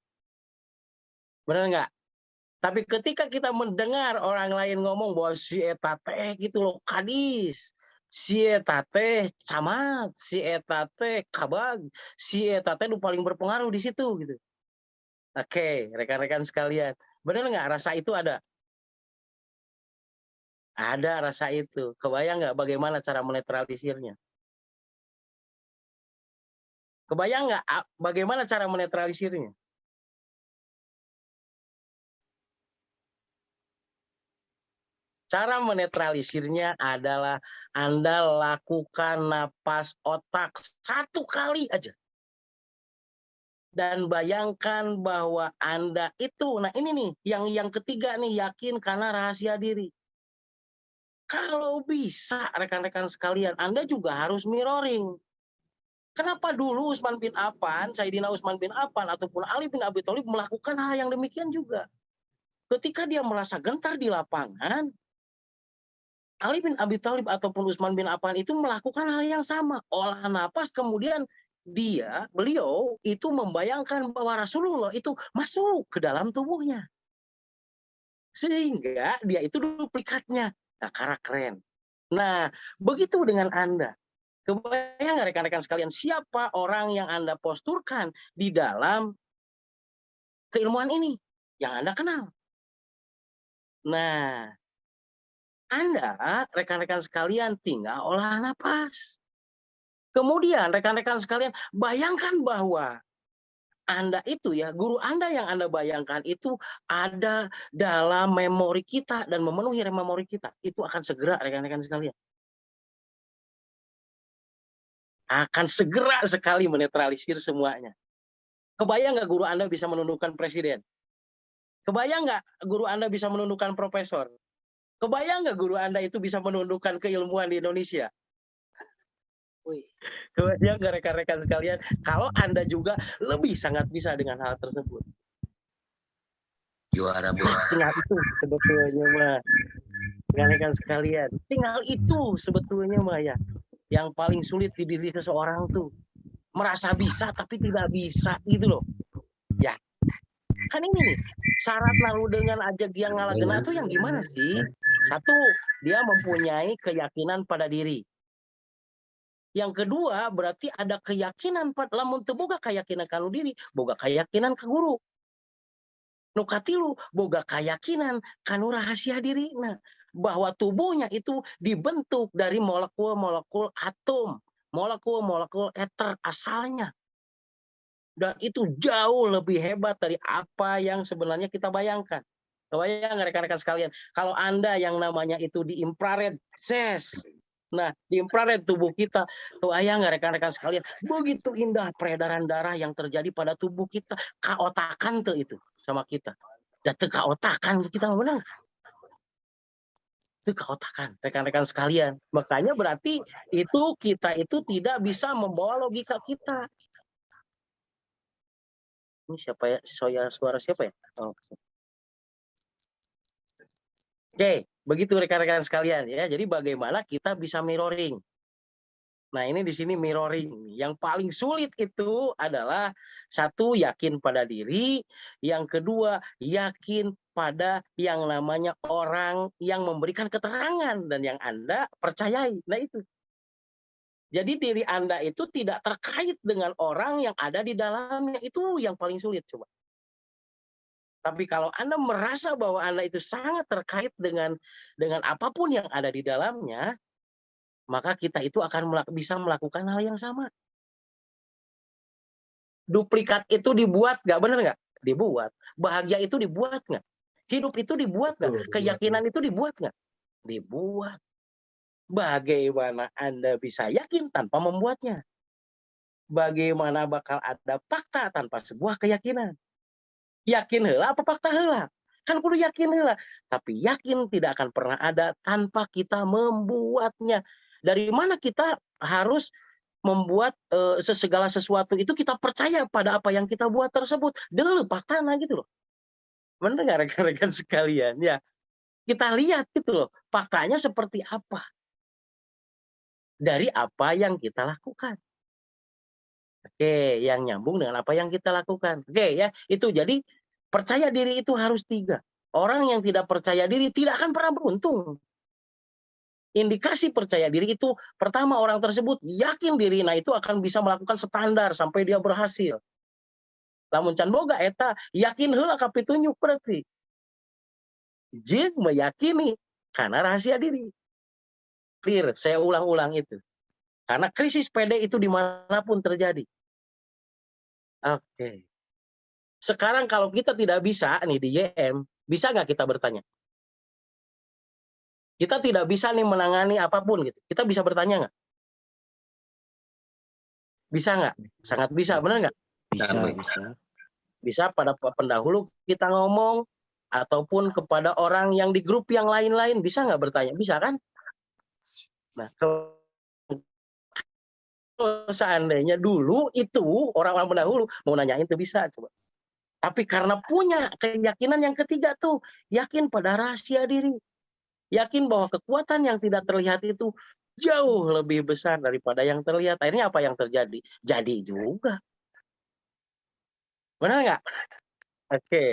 Benar nggak? Tapi ketika kita mendengar orang lain ngomong bahwa si eta teh gitu loh kadis, si eta teh camat, si eta teh kabag, si eta teh nu paling berpengaruh di situ gitu. Oke, rekan-rekan sekalian, benar nggak rasa itu ada? Ada rasa itu. Kebayang nggak bagaimana cara menetralisirnya? Kebayang nggak bagaimana cara menetralisirnya? Cara menetralisirnya adalah Anda lakukan napas otak 1 kali aja. Dan bayangkan bahwa Anda itu, nah ini nih, yang ketiga nih, yakin karena rahasia diri. Kalau bisa rekan-rekan sekalian, Anda juga harus mirroring. Kenapa dulu Utsman bin Affan, Sayyidina Utsman bin Affan, ataupun Ali bin Abi Thalib melakukan hal yang demikian juga. Ketika dia merasa gentar di lapangan, Ali bin Abi Thalib ataupun Utsman bin Affan itu melakukan hal yang sama. Olah napas, kemudian beliau itu membayangkan bahwa Rasulullah itu masuk ke dalam tubuhnya. Sehingga dia itu duplikatnya. Nah, karena keren. Nah, begitu dengan Anda. Kebayang nggak rekan-rekan sekalian, siapa orang yang Anda posturkan di dalam keilmuan ini yang Anda kenal? Nah, Anda, rekan-rekan sekalian, tinggal olah napas. Kemudian rekan-rekan sekalian, bayangkan bahwa Anda itu ya, guru Anda yang Anda bayangkan itu ada dalam memori kita dan memenuhi memori kita. Itu akan segera rekan-rekan sekalian. Akan segera sekali menetralisir semuanya. Kebayang nggak guru Anda bisa menundukkan presiden? Kebayang nggak guru Anda bisa menundukkan profesor? Kebayang nggak guru Anda itu bisa menundukkan keilmuan di Indonesia? Wih, kebayang nggak rekan-rekan sekalian? Kalau Anda juga lebih sangat bisa dengan hal tersebut. Juara boy. Tinggal itu sebetulnya mah, rekan-rekan sekalian. Tinggal itu sebetulnya mah ya. Yang paling sulit di diri seseorang tuh merasa bisa tapi tidak bisa gitu loh. Ya, kan ini nih syarat lalu dengan ajak yang ngalagena itu yang gimana sih? Satu, dia mempunyai keyakinan pada diri. Yang kedua, berarti ada keyakinan lamun teu boga keyakinan kanu diri, boga keyakinan ke guru. Nu katilu, boga keyakinan kanu rahasia diri. Nah, bahwa tubuhnya itu dibentuk dari molekul-molekul atom, molekul-molekul eter asalnya. Dan itu jauh lebih hebat dari apa yang sebenarnya kita bayangkan. Kebayang rekan-rekan sekalian, kalau Anda yang namanya itu di infrared, nah di infrared tubuh kita, kebayang rekan-rekan sekalian, begitu indah peredaran darah yang terjadi pada tubuh kita, kaotakan tuh itu sama kita. Dan kaotakan kita menang. Itu kaotakan rekan-rekan sekalian. Makanya berarti itu kita itu tidak bisa membawa logika kita. Ini siapa ya? Suara siapa ya? Oh. Oke, begitu rekan-rekan sekalian ya. Jadi bagaimana kita bisa mirroring? Nah, ini di sini mirroring. Yang paling sulit itu adalah satu, yakin pada diri, yang kedua, yakin pada yang namanya orang yang memberikan keterangan dan yang Anda percayai. Nah, itu. Jadi diri Anda itu tidak terkait dengan orang yang ada di dalamnya. Itu yang paling sulit coba. Tapi kalau Anda merasa bahwa Anda itu sangat terkait dengan apapun yang ada di dalamnya, maka kita itu akan bisa melakukan hal yang sama. Duplikat itu dibuat nggak? Benar nggak? Dibuat. Bahagia itu dibuat nggak? Hidup itu dibuat nggak? Keyakinan itu dibuat nggak? Dibuat. Bagaimana Anda bisa yakin tanpa membuatnya? Bagaimana bakal ada fakta tanpa sebuah keyakinan? Yakin heula apa fakta heula? Kan kudu yakin heula. Tapi yakin tidak akan pernah ada tanpa kita membuatnya. Dari mana kita harus membuat segala sesuatu itu kita percaya pada apa yang kita buat tersebut. Dulu faktana gitu loh. Benar nggak rekan-rekan sekalian? Ya, kita lihat gitu loh. Faktanya seperti apa? Dari apa yang kita lakukan. Oke, yang nyambung dengan apa yang kita lakukan. Oke ya, itu jadi percaya diri itu harus 3. Orang yang tidak percaya diri tidak akan pernah beruntung. Indikasi percaya diri itu pertama orang tersebut yakin diri, nah itu akan bisa melakukan standar sampai dia berhasil. Lamun can boga eta yakin heula ka pitunjuk berarti. Jeung meyakini karena rahasia diri. Clear, saya ulang-ulang itu. Karena krisis PD itu dimanapun terjadi. Oke. Sekarang kalau kita tidak bisa nih di YM, bisa nggak kita bertanya? Kita tidak bisa nih menangani apapun gitu. Kita bisa bertanya nggak? Bisa nggak? Sangat bisa, benar nggak? Bisa. Bisa pada pendahulu kita ngomong, ataupun kepada orang yang di grup yang lain-lain, bisa nggak bertanya? Bisa kan? Nah, kalau seandainya dulu itu orang-orang pendahulu mau nanyain itu bisa coba. Tapi karena punya keyakinan yang ketiga tuh, yakin pada rahasia diri. Yakin bahwa kekuatan yang tidak terlihat itu jauh lebih besar daripada yang terlihat. Akhirnya apa yang terjadi? Jadi juga. Benar nggak? Oke.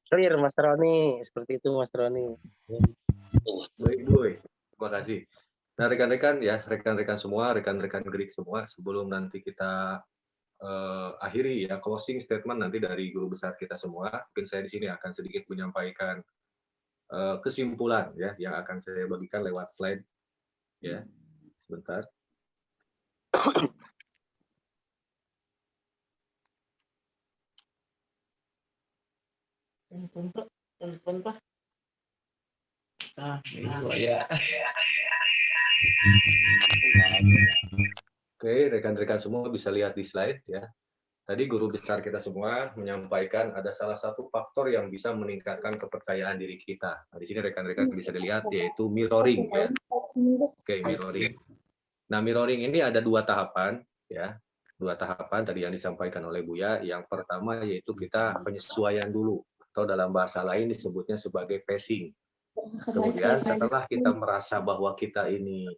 Clear Mas Roni. Seperti itu Mas Roni. Baik, Boy. Terima kasih. Nah, rekan-rekan ya, rekan-rekan semua, rekan-rekan Greek semua, sebelum nanti kita akhiri ya closing statement nanti dari guru besar kita semua, mungkin saya di sini akan sedikit menyampaikan kesimpulan ya yang akan saya bagikan lewat slide ya. Sebentar. Ya. Oke, rekan-rekan semua bisa lihat di slide ya. Tadi guru besar kita semua menyampaikan ada salah satu faktor yang bisa meningkatkan kepercayaan diri kita. Nah, di sini rekan-rekan bisa dilihat yaitu mirroring ya. Oke, mirroring. Nah, mirroring ini ada dua tahapan ya. Dua tahapan tadi yang disampaikan oleh Buya. Yang pertama yaitu kita penyesuaian dulu atau dalam bahasa lain disebutnya sebagai pacing. Kemudian setelah kita merasa bahwa kita ini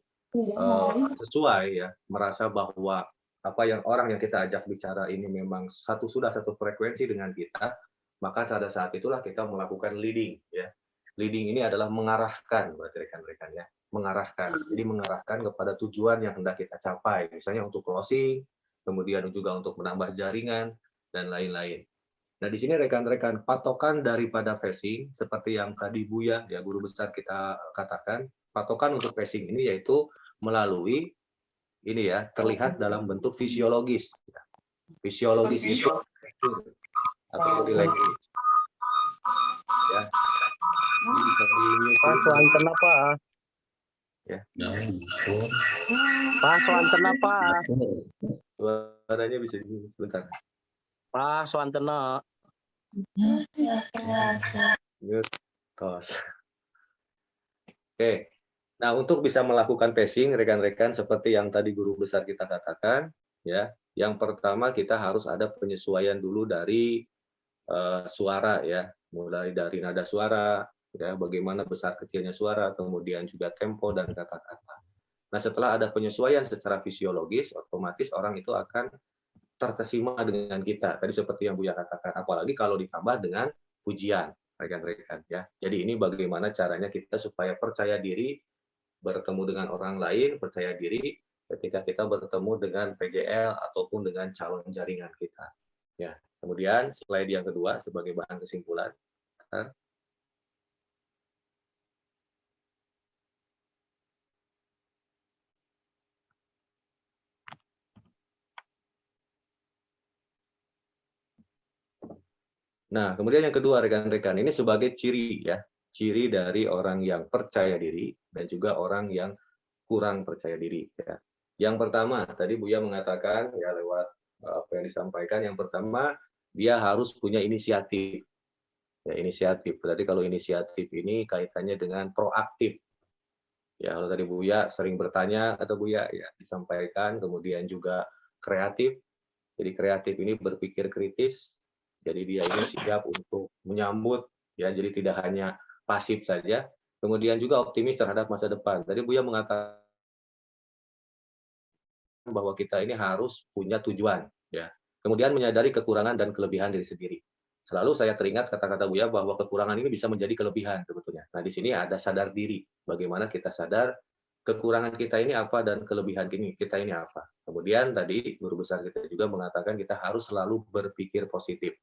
sesuai ya, merasa bahwa apa yang orang yang kita ajak bicara ini memang sudah satu frekuensi dengan kita, maka pada saat itulah kita melakukan leading ya. Leading ini adalah mengarahkan buat rekan-rekan ya, mengarahkan. Jadi mengarahkan kepada tujuan yang hendak kita capai, misalnya untuk closing, kemudian juga untuk menambah jaringan dan lain-lain. Nah, di sini rekan-rekan patokan daripada phasing seperti yang tadi Buya ya guru besar kita katakan, patokan untuk phasing ini yaitu melalui ini ya, terlihat dalam bentuk fisiologis. Fisiologis itu atau body language. Ya. Ini bisa di-mute. Pak Swanten apa? Ya. Pak Swanten apa? Suaranya bisa di-mute sebentar. Pak Swanten. Mute. Tos. Oke. Nah, untuk bisa melakukan pacing, rekan-rekan, seperti yang tadi guru besar kita katakan, ya, yang pertama kita harus ada penyesuaian dulu dari suara, ya, mulai dari nada suara, ya, bagaimana besar kecilnya suara, kemudian juga tempo dan kata-kata. Nah, setelah ada penyesuaian secara fisiologis, otomatis orang itu akan terkesima dengan kita. Tadi seperti yang Buya katakan, apalagi kalau ditambah dengan pujian, rekan-rekan, ya. Jadi ini bagaimana caranya kita supaya percaya diri bertemu dengan orang lain, percaya diri ketika kita bertemu dengan PJL ataupun dengan calon jaringan kita. Ya, kemudian slide yang kedua sebagai bahan kesimpulan. Nah, kemudian yang kedua rekan-rekan, ini sebagai ciri ya, ciri dari orang yang percaya diri dan juga orang yang kurang percaya diri ya. Yang pertama, tadi Buya mengatakan ya lewat apa yang disampaikan, yang pertama dia harus punya inisiatif. Ya, inisiatif. Berarti kalau inisiatif ini kaitannya dengan proaktif. Ya, kalau tadi Buya sering bertanya atau Buya ya disampaikan, kemudian juga kreatif. Jadi kreatif ini berpikir kritis. Jadi dia ini siap untuk menyambut ya, jadi tidak hanya pasif saja. Kemudian juga optimis terhadap masa depan. Tadi Buya mengatakan bahwa kita ini harus punya tujuan ya. Kemudian menyadari kekurangan dan kelebihan diri sendiri. Selalu saya teringat kata-kata Buya bahwa kekurangan ini bisa menjadi kelebihan sebetulnya. Nah, di sini ada sadar diri. Bagaimana kita sadar kekurangan kita ini apa dan kelebihan kita ini apa. Kemudian tadi guru besar kita juga mengatakan kita harus selalu berpikir positif.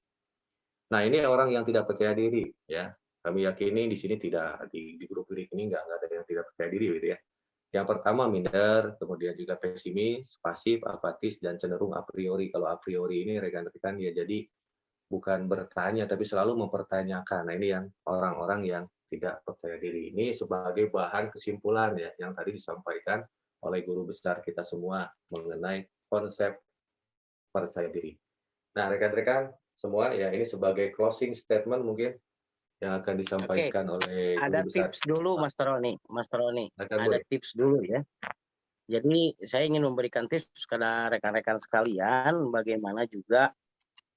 Nah, ini orang yang tidak percaya diri ya. Kami yakini di sini tidak di grup ini nggak ada yang tidak percaya diri gitu ya. Yang pertama minder, kemudian juga pesimis, pasif, apatis, dan cenderung a priori. Kalau a priori ini rekan-rekan ya jadi bukan bertanya, tapi selalu mempertanyakan. Nah, ini yang orang-orang yang tidak percaya diri. Ini sebagai bahan kesimpulan ya, yang tadi disampaikan oleh guru besar kita semua mengenai konsep percaya diri. Nah, rekan-rekan semua ya, ini sebagai closing statement mungkin yang akan disampaikan oleh guru Ada besar. tips dulu Mas Roni. Ada boleh. tips dulu ya. Jadi saya ingin memberikan tips kepada rekan-rekan sekalian bagaimana juga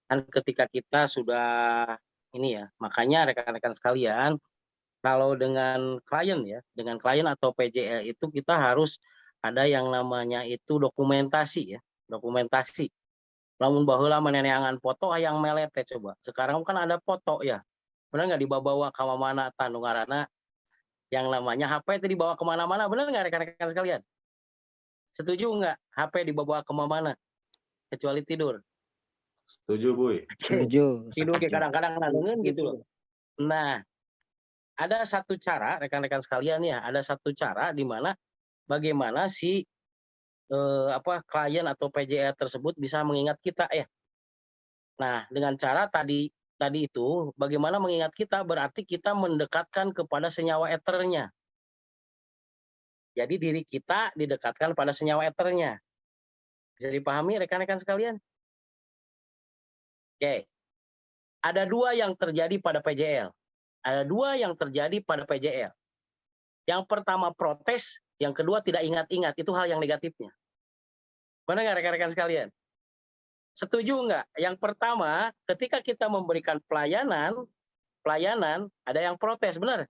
kan ketika kita sudah ini ya, makanya rekan-rekan sekalian kalau dengan klien ya, dengan klien atau PJL itu kita harus ada yang namanya itu dokumentasi ya, dokumentasi. Lamun baheula meneneangan foto yang melete coba. Sekarang kan ada foto ya. Benar nggak dibawa ke mana tanu ngaranna yang namanya HP itu dibawa kemana-mana, benar nggak rekan-rekan sekalian? Setuju nggak HP dibawa kemana-mana kecuali tidur? Setuju, Bu. Tidur kayak kadang-kadang nangenun gitu loh. Nah, ada satu cara rekan-rekan sekalian ya, ada satu cara di mana bagaimana si klien atau PJL tersebut bisa mengingat kita ya. Nah, dengan cara tadi itu bagaimana mengingat kita berarti kita mendekatkan kepada senyawa eternya. Jadi diri kita didekatkan pada senyawa eternya. Bisa dipahami rekan-rekan sekalian? Oke. Ada dua yang terjadi pada PJL. Ada dua yang terjadi pada PJL. Yang pertama protes, yang kedua tidak ingat-ingat. Itu hal yang negatifnya. Benar nggak rekan-rekan sekalian? Setuju nggak? Yang pertama, ketika kita memberikan pelayanan, ada yang protes, benar?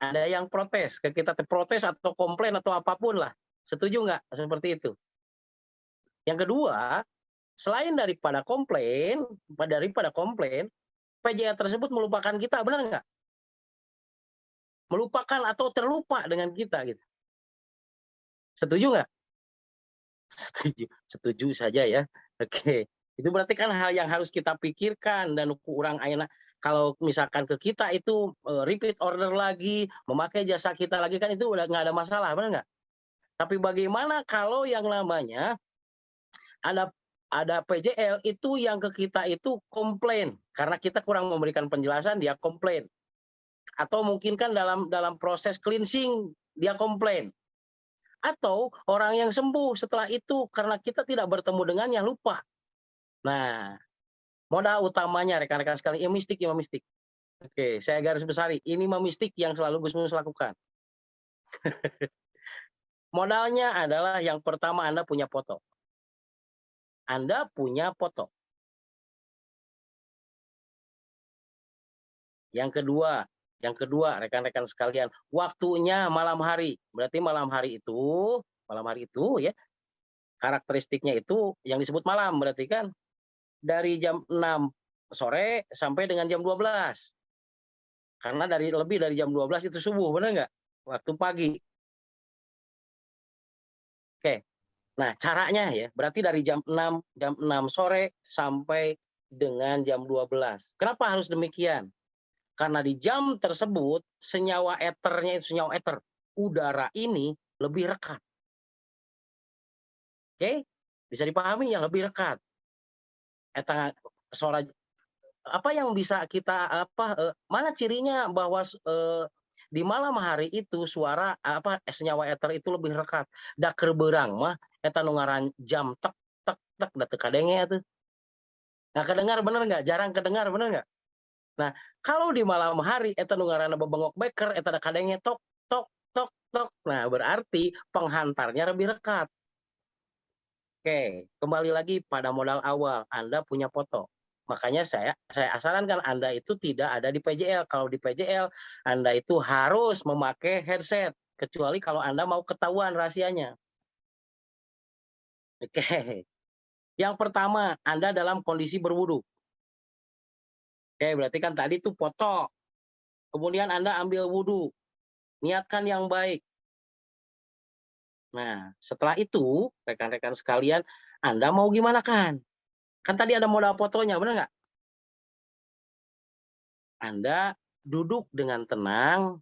Ada yang protes, ke kita protes atau komplain atau apapun lah. Setuju nggak seperti itu? Yang kedua, selain daripada komplain, PJL tersebut melupakan kita, benar nggak? Melupakan atau terlupa dengan kita, gitu. Setuju nggak? Setuju saja ya. Oke, itu berarti kan hal yang harus kita pikirkan dan kurang enak. Kalau misalkan ke kita itu repeat order lagi, memakai jasa kita lagi kan itu udah nggak ada masalah, benar nggak? Tapi bagaimana kalau yang namanya ada PJL itu yang ke kita itu komplain karena kita kurang memberikan penjelasan, dia komplain. Atau mungkin kan dalam proses cleansing dia komplain. Atau orang yang sembuh setelah itu karena kita tidak bertemu dengannya lupa. Nah, modal utamanya rekan-rekan sekalian, imam mistik. Oke, saya garis besari. Ini imam mistik yang selalu Gus Mus lakukan. Modalnya adalah yang pertama Anda punya foto. Anda punya foto. Yang kedua rekan-rekan sekalian, waktunya malam hari. Berarti malam hari itu ya, karakteristiknya itu yang disebut malam, berarti kan dari jam 6 sore sampai dengan jam 12. Karena lebih dari jam 12 itu subuh, benar nggak? Waktu pagi. Oke. Nah, caranya ya, berarti dari jam 6 sore sampai dengan jam 12. Kenapa harus demikian? Karena di jam tersebut senyawa eternya itu senyawa eter udara ini lebih rekat. Oke? Bisa dipahami ya, lebih rekat. Suara apa yang bisa kita mana cirinya bahwa di malam hari itu suara senyawa eter itu lebih rekat. Da kerberang mah eta nu ngaran jam tek tek tek da teu kadenge atuh. Nggak kedengar, bener nggak? Jarang kedengar, bener nggak? Nah, kalau di malam hari eta nu ngaranna bebengok beker eta da kadenge tok tok tok tok. Nah, berarti penghantarnya lebih rekat. Oke, kembali lagi pada modal awal, Anda punya foto. Makanya saya sarankan Anda itu tidak ada di PJL. Kalau di PJL, Anda itu harus memakai headset. Kecuali kalau Anda mau ketahuan rahasianya. Oke. Yang pertama, Anda dalam kondisi berwudu. Oke, berarti kan tadi itu foto. Kemudian Anda ambil wudu. Niatkan yang baik. Nah, setelah itu, rekan-rekan sekalian, Anda mau gimana kan? Kan tadi ada modal fotonya, benar nggak? Anda duduk dengan tenang,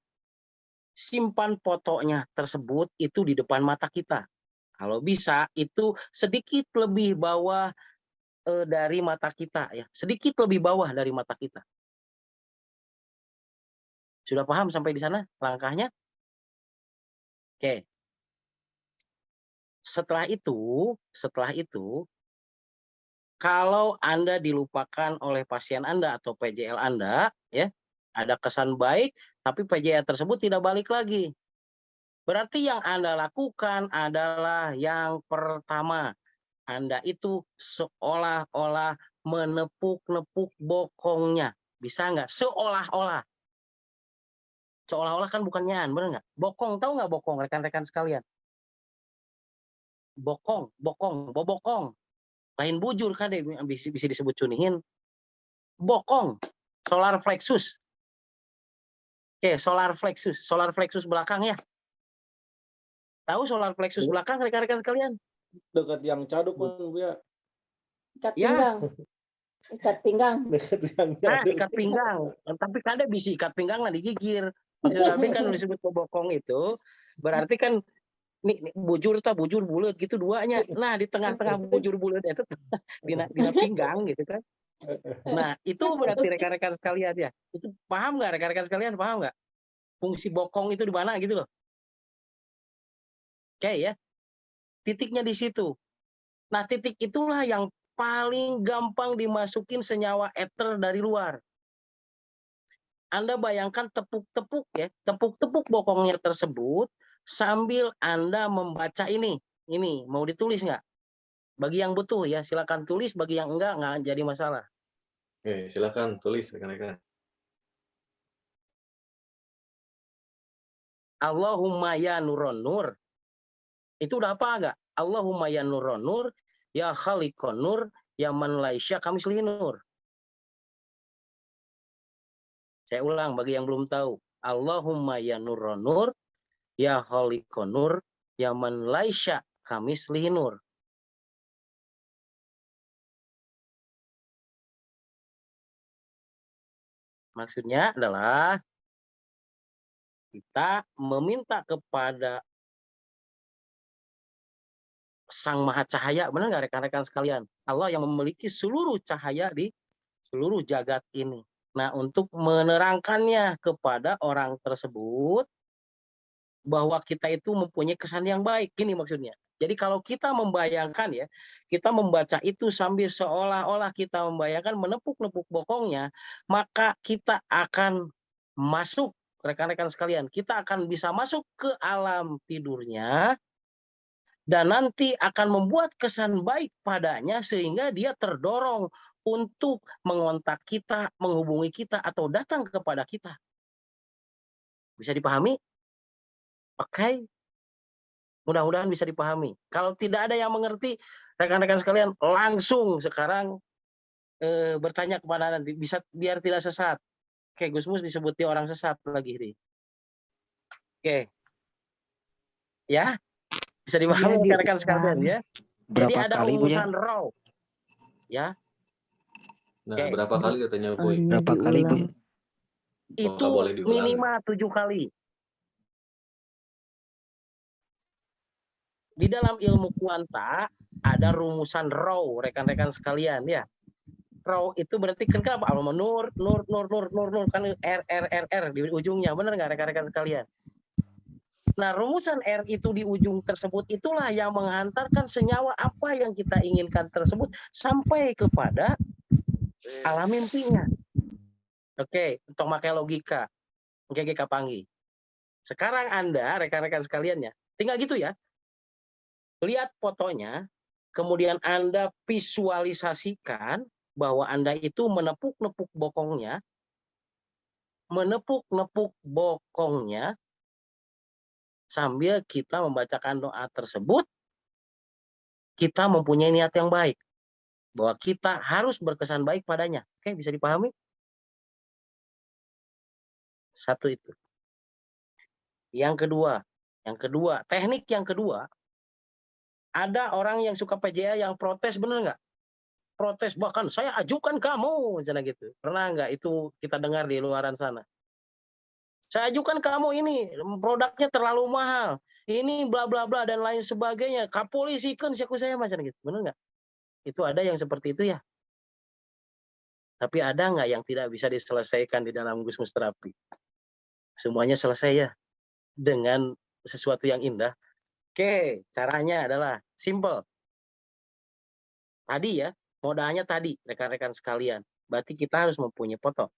simpan fotonya tersebut itu di depan mata kita. Kalau bisa, itu sedikit lebih bawah dari mata kita, ya. Sedikit lebih bawah dari mata kita. Sudah paham sampai di sana langkahnya? Oke. Setelah itu, kalau Anda dilupakan oleh pasien Anda atau PJL Anda, ya, ada kesan baik, tapi PJL tersebut tidak balik lagi. Berarti yang Anda lakukan adalah yang pertama, Anda itu seolah-olah menepuk-nepuk bokongnya. Bisa nggak? Seolah-olah. Seolah-olah kan bukan nyan, bener nggak? Bokong, tahu nggak bokong, rekan-rekan sekalian? Bokong, bobokong. Lain bujur kan bisa disebut cunihin. Bokong, solar plexus. Oke, solar plexus belakang ya. Tahu solar plexus belakang rekan-rekan sekalian? Dekat yang caduk kan Bu ya. Ikat Ya. pinggang. Ikat pinggang. Nah, ikat pinggang. Tapi kada bisa ikat pinggang lah digigir. Maksud Abi kan disebut bokong itu, berarti kan nih bujur bulat gitu duanya. Nah, di tengah-tengah bujur bulat itu dina pinggang gitu kan. Nah, itu berarti rekan-rekan sekalian ya. Itu paham nggak rekan-rekan sekalian? Paham nggak? Fungsi bokong itu di mana gitu loh. Oke ya. Titiknya di situ. Nah, titik itulah yang paling gampang dimasukin senyawa eter dari luar. Anda bayangkan tepuk-tepuk ya, tepuk-tepuk bokongnya tersebut sambil Anda membaca ini. Ini mau ditulis nggak? Bagi yang butuh ya, silakan tulis. Bagi yang enggak jadi masalah. Oke, silakan tulis rekan-rekan. Allahumma ya nuron nur. Itu udah apa enggak? Allahumma ya nuron nur, ya khaliqon nur, ya man laisya kamislihi nur. Saya ulang bagi yang belum tahu. Allahumma ya nuron nur, ya khaliqon nur, ya man laisya kamislihi nur. Maksudnya adalah kita meminta kepada Sang Maha Cahaya, benar nggak rekan-rekan sekalian? Allah yang memiliki seluruh cahaya di seluruh jagat ini. Nah, untuk menerangkannya kepada orang tersebut bahwa kita itu mempunyai kesan yang baik, gini maksudnya. Jadi kalau kita membayangkan ya, kita membaca itu sambil seolah-olah kita membayangkan menepuk-nepuk bokongnya, maka kita akan masuk, rekan-rekan sekalian, kita akan bisa masuk ke alam tidurnya, dan nanti akan membuat kesan baik padanya sehingga dia terdorong untuk mengontak kita, menghubungi kita, atau datang kepada kita. Bisa dipahami? Oke. Mudah-mudahan bisa dipahami. Kalau tidak ada yang mengerti, rekan-rekan sekalian langsung sekarang bertanya kepada nanti, bisa biar tidak sesat. Oke, Gusmus disebuti orang sesat lagi nih. Oke. Ya, bisa dipahami rekan-rekan sekalian ya. Jadi ada rumusan raw. Ya. Nah, Oke. berapa kali katanya Boy? Berapa kali, Bu? Nggak Itu boleh diulang. minimal 7 kali. Di dalam ilmu kuanta ada rumusan raw, rekan-rekan sekalian ya. Raw itu berarti kan apa? Nur kan R di ujungnya, benar nggak rekan-rekan sekalian? Nah, rumusan R itu di ujung tersebut itulah yang menghantarkan senyawa apa yang kita inginkan tersebut sampai kepada alam mimpinya. Oke, untuk pakai logika. Oke, Panggi. Sekarang Anda, rekan-rekan sekalian ya, tinggal gitu ya. Lihat fotonya, kemudian Anda visualisasikan bahwa Anda itu menepuk-nepuk bokongnya, sambil kita membacakan doa tersebut, kita mempunyai niat yang baik. Bahwa kita harus berkesan baik padanya. Oke, bisa dipahami? Satu itu. Yang kedua, teknik yang kedua, ada orang yang suka PJA yang protes, bener nggak? Protes, bahkan saya ajukan kamu, misalnya gitu. Pernah nggak itu kita dengar di luaran sana? Saya ajukan kamu ini, produknya terlalu mahal. Ini bla bla bla dan lain sebagainya. Kapolisikan siaku saya macam gitu. Benar nggak? Itu ada yang seperti itu ya. Tapi ada nggak yang tidak bisa diselesaikan di dalam Gusmus terapi? Semuanya selesai ya. Dengan sesuatu yang indah. Oke, caranya adalah simple. Tadi ya, modalnya tadi, rekan-rekan sekalian. Berarti kita harus mempunyai foto.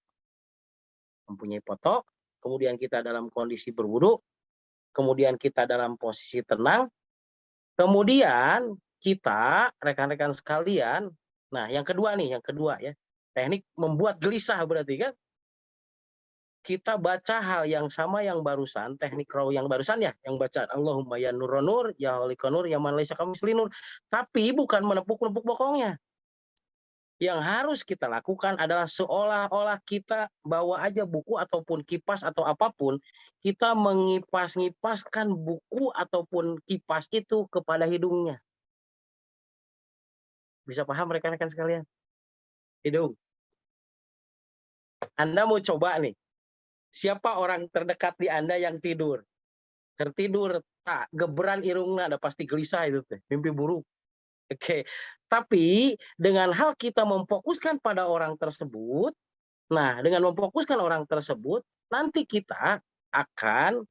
Mempunyai foto, kemudian kita dalam kondisi berwudu, kemudian kita dalam posisi tenang, kemudian kita, rekan-rekan sekalian, nah yang kedua ya, teknik membuat gelisah berarti kan, kita baca hal yang sama yang barusan, teknik raw yang barusan ya, yang baca Allahumma ya nurun nur, ya khaliqun nur, ya man laisa kamislihi nur, tapi bukan menepuk-nepuk bokongnya. Yang harus kita lakukan adalah seolah-olah kita bawa aja buku ataupun kipas atau apapun, kita mengipas-ngipaskan buku ataupun kipas itu kepada hidungnya. Bisa paham rekan-rekan sekalian? hidung. Anda mau coba nih, siapa orang terdekat di Anda yang tidur? Tertidur, tak geberan irungna, ada pasti gelisah itu teh, mimpi buruk. Oke, tapi dengan hal kita memfokuskan pada orang tersebut, nah dengan memfokuskan orang tersebut, nanti kita akan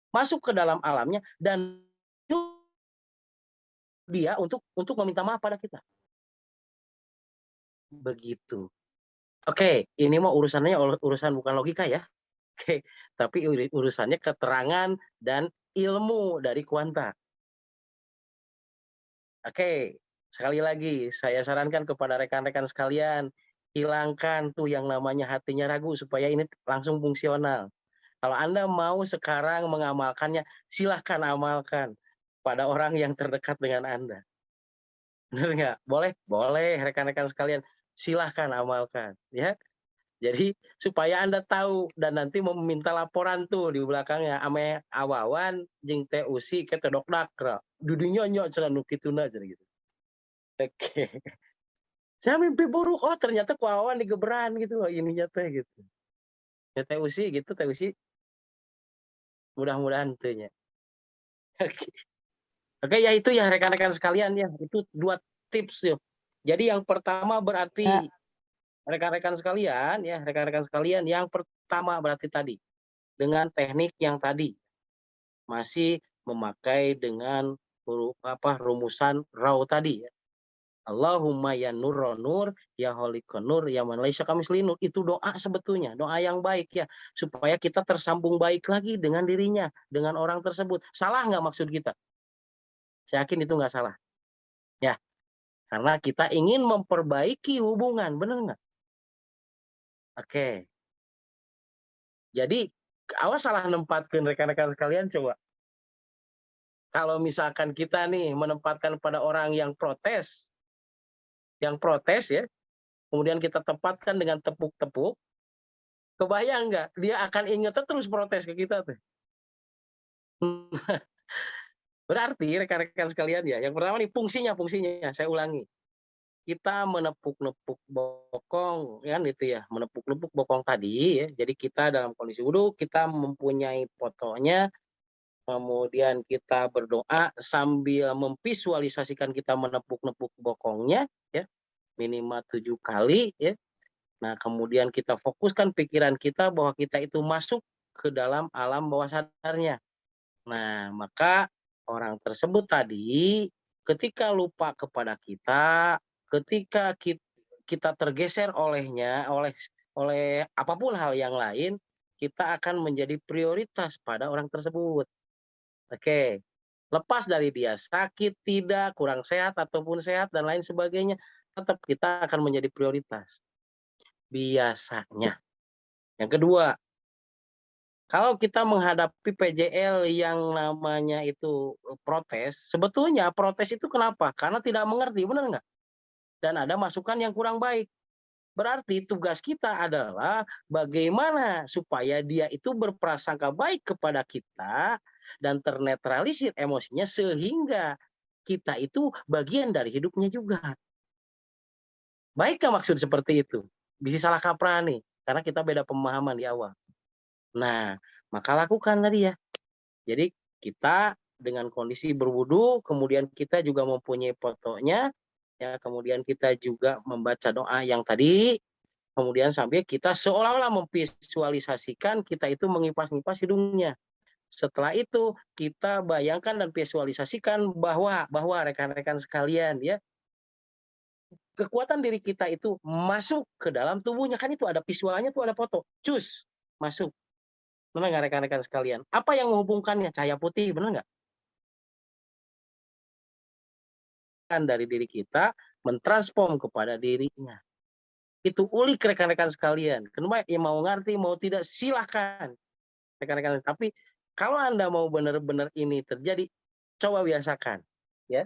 masuk ke dalam alamnya dan dia untuk meminta maaf pada kita. Begitu. Oke, ini mah urusannya urusan bukan logika ya. Oke, tapi urusannya keterangan dan ilmu dari kuanta. Oke, sekali lagi saya sarankan kepada rekan-rekan sekalian, hilangkan tuh yang namanya hatinya ragu supaya ini langsung fungsional. Kalau Anda mau sekarang mengamalkannya, silahkan amalkan pada orang yang terdekat dengan Anda. Benar nggak? Boleh? Boleh, rekan-rekan sekalian. Silahkan amalkan. Ya. Jadi supaya Anda tahu dan nanti meminta laporan tuh di belakangnya ame awawan jeung teh usi ke teh dokdakra. Dudunya nya cenah nu kituna cenah gitu. Oke. Saya mimpi buruk. Oh, ternyata ku awawan digeberan gitu loh ininya teh gitu. Ya teh usi gitu teh usi. Mudah-mudahan teu nya. Oke. Oke, ya itu ya rekan-rekan sekalian ya. Itu 2 tips yuk. Jadi yang pertama berarti rekan-rekan sekalian ya, rekan-rekan sekalian yang pertama berarti tadi dengan teknik yang tadi masih memakai dengan rumusan raw tadi ya. Allahumma ya nur nur ya holikon nur ya man laisa kamitslihi nur, itu doa sebetulnya, doa yang baik ya supaya kita tersambung baik lagi dengan dirinya, dengan orang tersebut. Salah nggak maksud kita? Saya yakin itu nggak salah. Ya, karena kita ingin memperbaiki hubungan, benar nggak? Oke. Jadi awas salah nempatkan rekan-rekan sekalian coba. Kalau misalkan kita nih menempatkan pada orang yang protes ya, kemudian kita tempatkan dengan tepuk-tepuk, kebayang nggak? Dia akan ingat terus protes ke kita tuh. Berarti rekan-rekan sekalian ya, yang pertama nih fungsinya, saya ulangi. Kita menepuk-nepuk bokong, kan itu ya, menepuk-nepuk bokong tadi ya. Jadi kita dalam kondisi wudhu, kita mempunyai fotonya, kemudian kita berdoa sambil memvisualisasikan kita menepuk-nepuk bokongnya, ya, minimal 7 kali, ya. Nah, kemudian kita fokuskan pikiran kita bahwa kita itu masuk ke dalam alam bawah sadarnya. Nah, maka orang tersebut tadi ketika lupa kepada kita, ketika kita tergeser oleh apapun hal yang lain, kita akan menjadi prioritas pada orang tersebut. Oke. Lepas dari dia sakit, tidak, kurang sehat ataupun sehat dan lain sebagainya, tetap kita akan menjadi prioritas. Biasanya. Yang kedua, kalau kita menghadapi PJL yang namanya itu protes, sebetulnya protes itu kenapa? Karena tidak mengerti, benar nggak? Dan ada masukan yang kurang baik. Berarti tugas kita adalah bagaimana supaya dia itu berprasangka baik kepada kita dan ternetralisir emosinya sehingga kita itu bagian dari hidupnya juga. Baikkah maksud seperti itu? Bisa salah kaprah nih, karena kita beda pemahaman di awal. Nah, maka lakukan tadi ya. Jadi kita dengan kondisi berwudu, kemudian kita juga mempunyai fotonya, ya, kemudian kita juga membaca doa yang tadi, kemudian sambil kita seolah-olah memvisualisasikan kita itu mengipas-ngipas hidungnya. Setelah itu kita bayangkan dan visualisasikan bahwa rekan-rekan sekalian ya, kekuatan diri kita itu masuk ke dalam tubuhnya, kan itu ada visualnya tuh, ada foto. Cus, masuk. Benar nggak rekan-rekan sekalian? Apa yang menghubungkannya? Cahaya putih, benar nggak? Kan dari diri kita mentransform kepada dirinya. Itu ulik rekan-rekan sekalian. Kenapa? Ya mau ngerti, mau tidak, silahkan. Rekan-rekan. Tapi kalau Anda mau benar-benar ini terjadi, coba biasakan. Ya.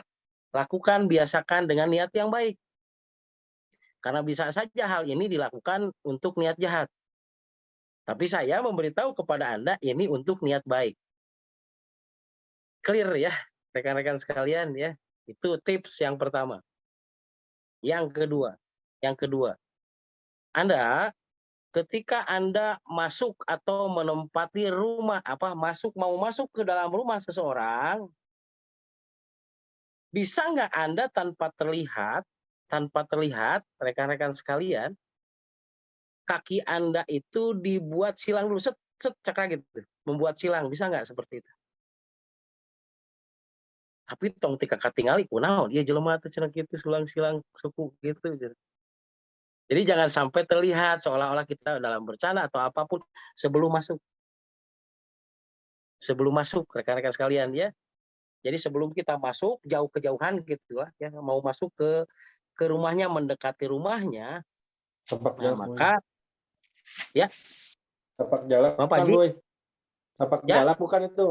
Lakukan, biasakan dengan niat yang baik. Karena bisa saja hal ini dilakukan untuk niat jahat. Tapi saya memberitahu kepada Anda ini untuk niat baik. Clear ya, rekan-rekan sekalian ya. Itu tips yang pertama. Yang kedua, Anda ketika Anda masuk atau menempati rumah mau masuk ke dalam rumah seseorang, bisa nggak Anda tanpa terlihat rekan-rekan sekalian, kaki Anda itu dibuat silang dulu, set set cekra gitu, membuat silang, bisa nggak seperti itu? Tapi tong tika katingali kunaon ieu jelema teh cenah kitu silang-silang suku gitu. Jadi jangan sampai terlihat seolah-olah kita dalam bercanda atau apapun sebelum masuk. Sebelum masuk rekan-rekan sekalian ya. Jadi sebelum kita masuk jauh kejauhan gitu lah ya, mau masuk ke rumahnya, mendekati rumahnya, Tapak nah jalak, boy. maka ya Tapak jalak Pak bukan, Haji, boy. Tapak ya, jalak bukan itu.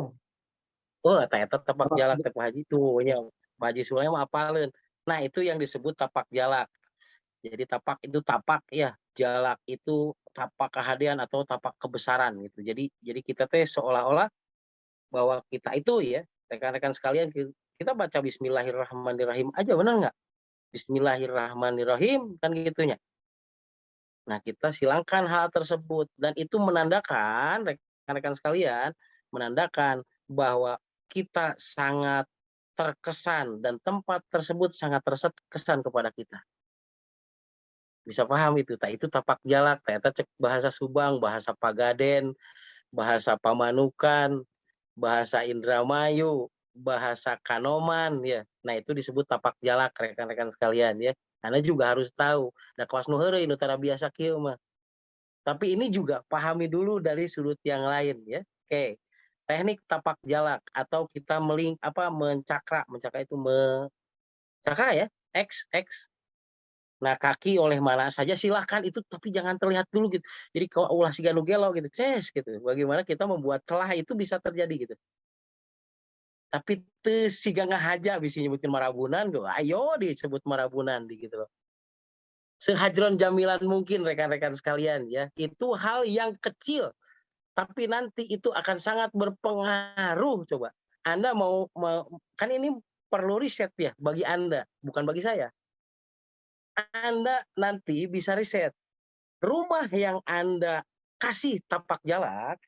eta tapak Tapak jalak teh Pak Haji tuh nya Pak Haji Sulaiman apaleun. Nah, itu yang disebut tapak jalak. Jadi tapak itu tapak ya, jalak itu tapak kehadiran atau tapak kebesaran gitu. Jadi kita teh seolah-olah bahwa kita itu ya, rekan-rekan sekalian kita baca Bismillahirrahmanirrahim aja benar nggak? Bismillahirrahmanirrahim kan gitunya. Nah, kita silangkan hal tersebut dan itu menandakan rekan-rekan sekalian, menandakan bahwa kita sangat terkesan dan tempat tersebut sangat terkesan kepada kita. Bisa paham itu, itu tapak jalak, ternyata cek bahasa Subang, bahasa Pagaden, bahasa Pamanukan, bahasa Indramayu, bahasa Kanoman ya. Nah, itu disebut tapak jalak rekan-rekan sekalian ya. Anda juga harus tahu. Nah, kawas nu heureuy nu tara biasa kieu mah. Tapi ini juga pahami dulu dari sudut yang lain ya. Oke. Teknik tapak jalak atau kita mencakra itu cakra ya, X. Nah, kaki oleh mana saja silahkan itu, tapi jangan terlihat dulu gitu. Jadi kalau ulah siga nu gelo gitu, gitu. Bagaimana kita membuat celah itu bisa terjadi gitu. Tapi teu siga ngahaja bisa nyebutin marabunan, ayo disebut marabunan gitu loh. Sehajron jamilan mungkin rekan-rekan sekalian ya. Itu hal yang kecil, tapi nanti itu akan sangat berpengaruh coba. Anda kan ini perlu riset ya bagi Anda, bukan bagi saya. Anda nanti bisa riset. Rumah yang Anda kasih tapak jalak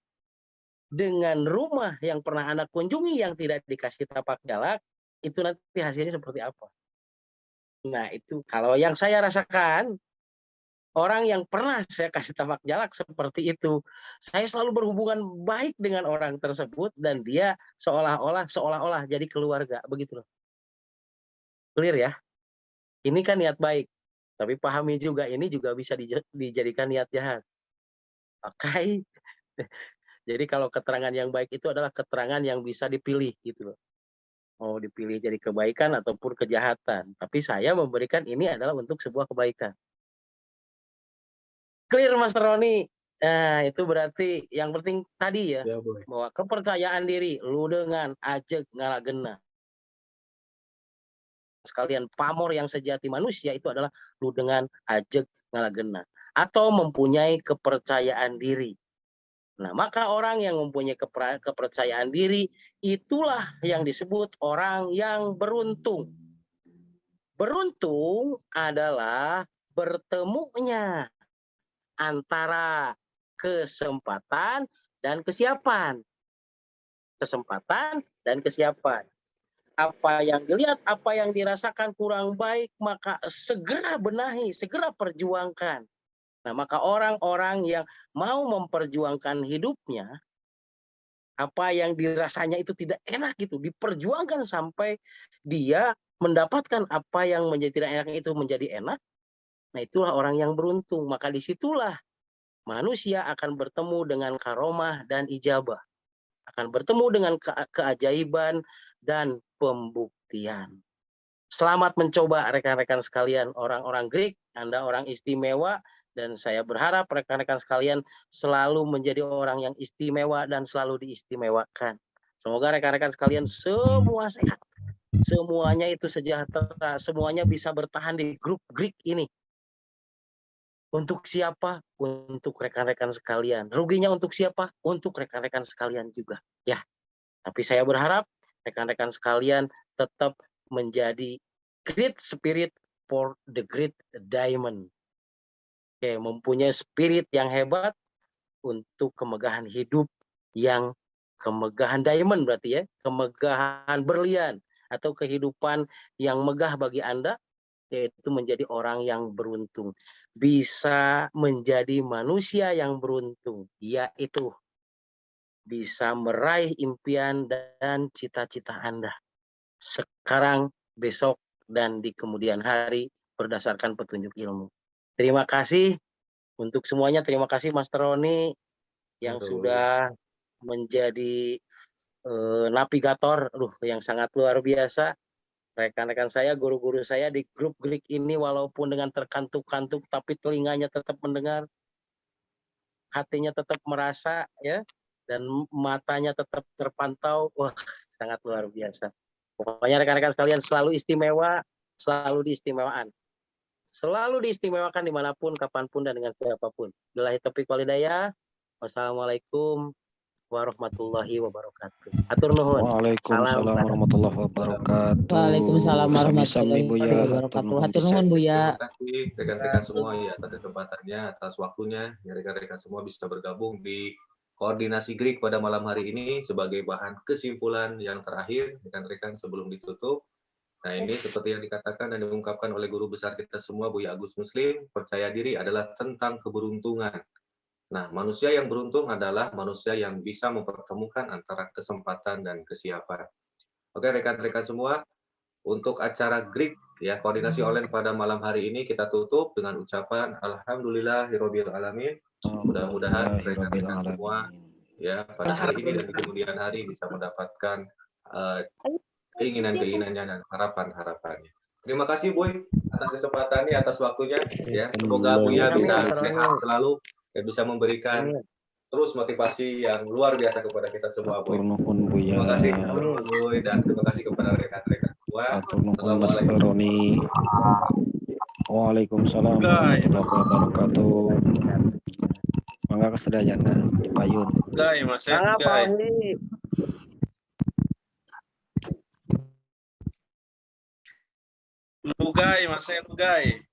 dengan rumah yang pernah Anda kunjungi yang tidak dikasih tapak jalak, itu nanti hasilnya seperti apa. Nah, itu kalau yang saya rasakan, orang yang pernah saya kasih tapak jalak seperti itu, saya selalu berhubungan baik dengan orang tersebut dan dia seolah-olah jadi keluarga, begitu loh. Clear ya? Ini kan niat baik, tapi pahami juga ini juga bisa dijadikan niat jahat. Oke. Jadi kalau keterangan yang baik itu adalah keterangan yang bisa dipilih gitu loh. Mau dipilih jadi kebaikan ataupun kejahatan. Tapi saya memberikan ini adalah untuk sebuah kebaikan. Clear Mas Roni. Nah, itu berarti yang penting tadi ya, boy. bahwa kepercayaan diri lu dengan ajeg ngalagenna. Sekalian pamor yang sejati manusia itu adalah lu dengan ajeg ngalagenna atau mempunyai kepercayaan diri. Nah, maka orang yang mempunyai kepercayaan diri itulah yang disebut orang yang beruntung. Beruntung adalah bertemunya antara kesempatan dan kesiapan. Kesempatan dan kesiapan. Apa yang dilihat, apa yang dirasakan kurang baik, maka segera benahi, segera perjuangkan. Nah, maka orang-orang yang mau memperjuangkan hidupnya, apa yang dirasanya itu tidak enak gitu, diperjuangkan sampai dia mendapatkan apa yang menjadi tidak enak itu menjadi enak. Nah, itulah orang yang beruntung. Maka disitulah manusia akan bertemu dengan karomah dan ijabah. Akan bertemu dengan keajaiban dan pembuktian. Selamat mencoba rekan-rekan sekalian, orang-orang Greek, Anda orang istimewa, dan saya berharap rekan-rekan sekalian selalu menjadi orang yang istimewa dan selalu diistimewakan. Semoga rekan-rekan sekalian semua sehat, semuanya itu sejahtera, semuanya bisa bertahan di grup Greek ini. Untuk siapa? Untuk rekan-rekan sekalian. Ruginya untuk siapa? Untuk rekan-rekan sekalian juga. Ya, tapi saya berharap rekan-rekan sekalian tetap menjadi great spirit for the great diamond. Oke, mempunyai spirit yang hebat untuk kemegahan hidup yang kemegahan diamond berarti ya, kemegahan berlian atau kehidupan yang megah bagi Anda, yaitu menjadi orang yang beruntung. Bisa menjadi manusia yang beruntung, yaitu bisa meraih impian dan cita-cita Anda sekarang, besok, dan di kemudian hari berdasarkan petunjuk ilmu. Terima kasih untuk semuanya. Terima kasih Master Roni yang Betul. sudah menjadi navigator yang sangat luar biasa. Rekan-rekan saya, guru-guru saya di grup Greek ini walaupun dengan terkantuk-kantuk tapi telinganya tetap mendengar, hatinya tetap merasa ya, dan matanya tetap terpantau. Wah, sangat luar biasa. Pokoknya rekan-rekan sekalian selalu istimewa, selalu diistimewakan. Selalu diistimewakan dimanapun, kapanpun, dan dengan siapapun. Billahi taufiq wal hidayah. Wassalamualaikum warahmatullahi wabarakatuh. Atur nuhun. Waalaikumsalam Salam. warahmatullahi wabarakatuh. Waalaikumsalam warahmatullahi Sami-sami Buya. wabarakatuh. Hatur nuhun Terima Buya. kasih rekan-rekan semua ya atas kesempatannya, atas waktunya. Ya, rekan-rekan semua bisa bergabung di koordinasi Greek pada malam hari ini sebagai bahan kesimpulan yang terakhir rekan-rekan sebelum ditutup. Nah, ini seperti yang dikatakan dan diungkapkan oleh guru besar kita semua, Buya Agus Muslim, percaya diri adalah tentang keberuntungan. Nah, manusia yang beruntung adalah manusia yang bisa mempertemukan antara kesempatan dan kesiapan. Oke, rekan-rekan semua, untuk acara Greek ya koordinasi online pada malam hari ini kita tutup dengan ucapan alhamdulillahirabbil alamin. Mudah-mudahan rekan-rekan semua ya pada hari ini dan di kemudian hari bisa mendapatkan keinginan-keinginannya dan harapan-harapannya. Terima kasih Boy atas kesempatannya, atas waktunya ya. Semoga Buya bisa sehat selalu dan bisa memberikan terus motivasi yang luar biasa kepada kita semua Boy. Terima kasih Boy dan terima kasih kepada rekan-rekan semua. Assalamualaikum. Waalaikumsalam warahmatullahi wabarakatuh. Mangga kesedayana dipayun. Gai, Mas Sangat Gai. Lu Gai, Mas Gai.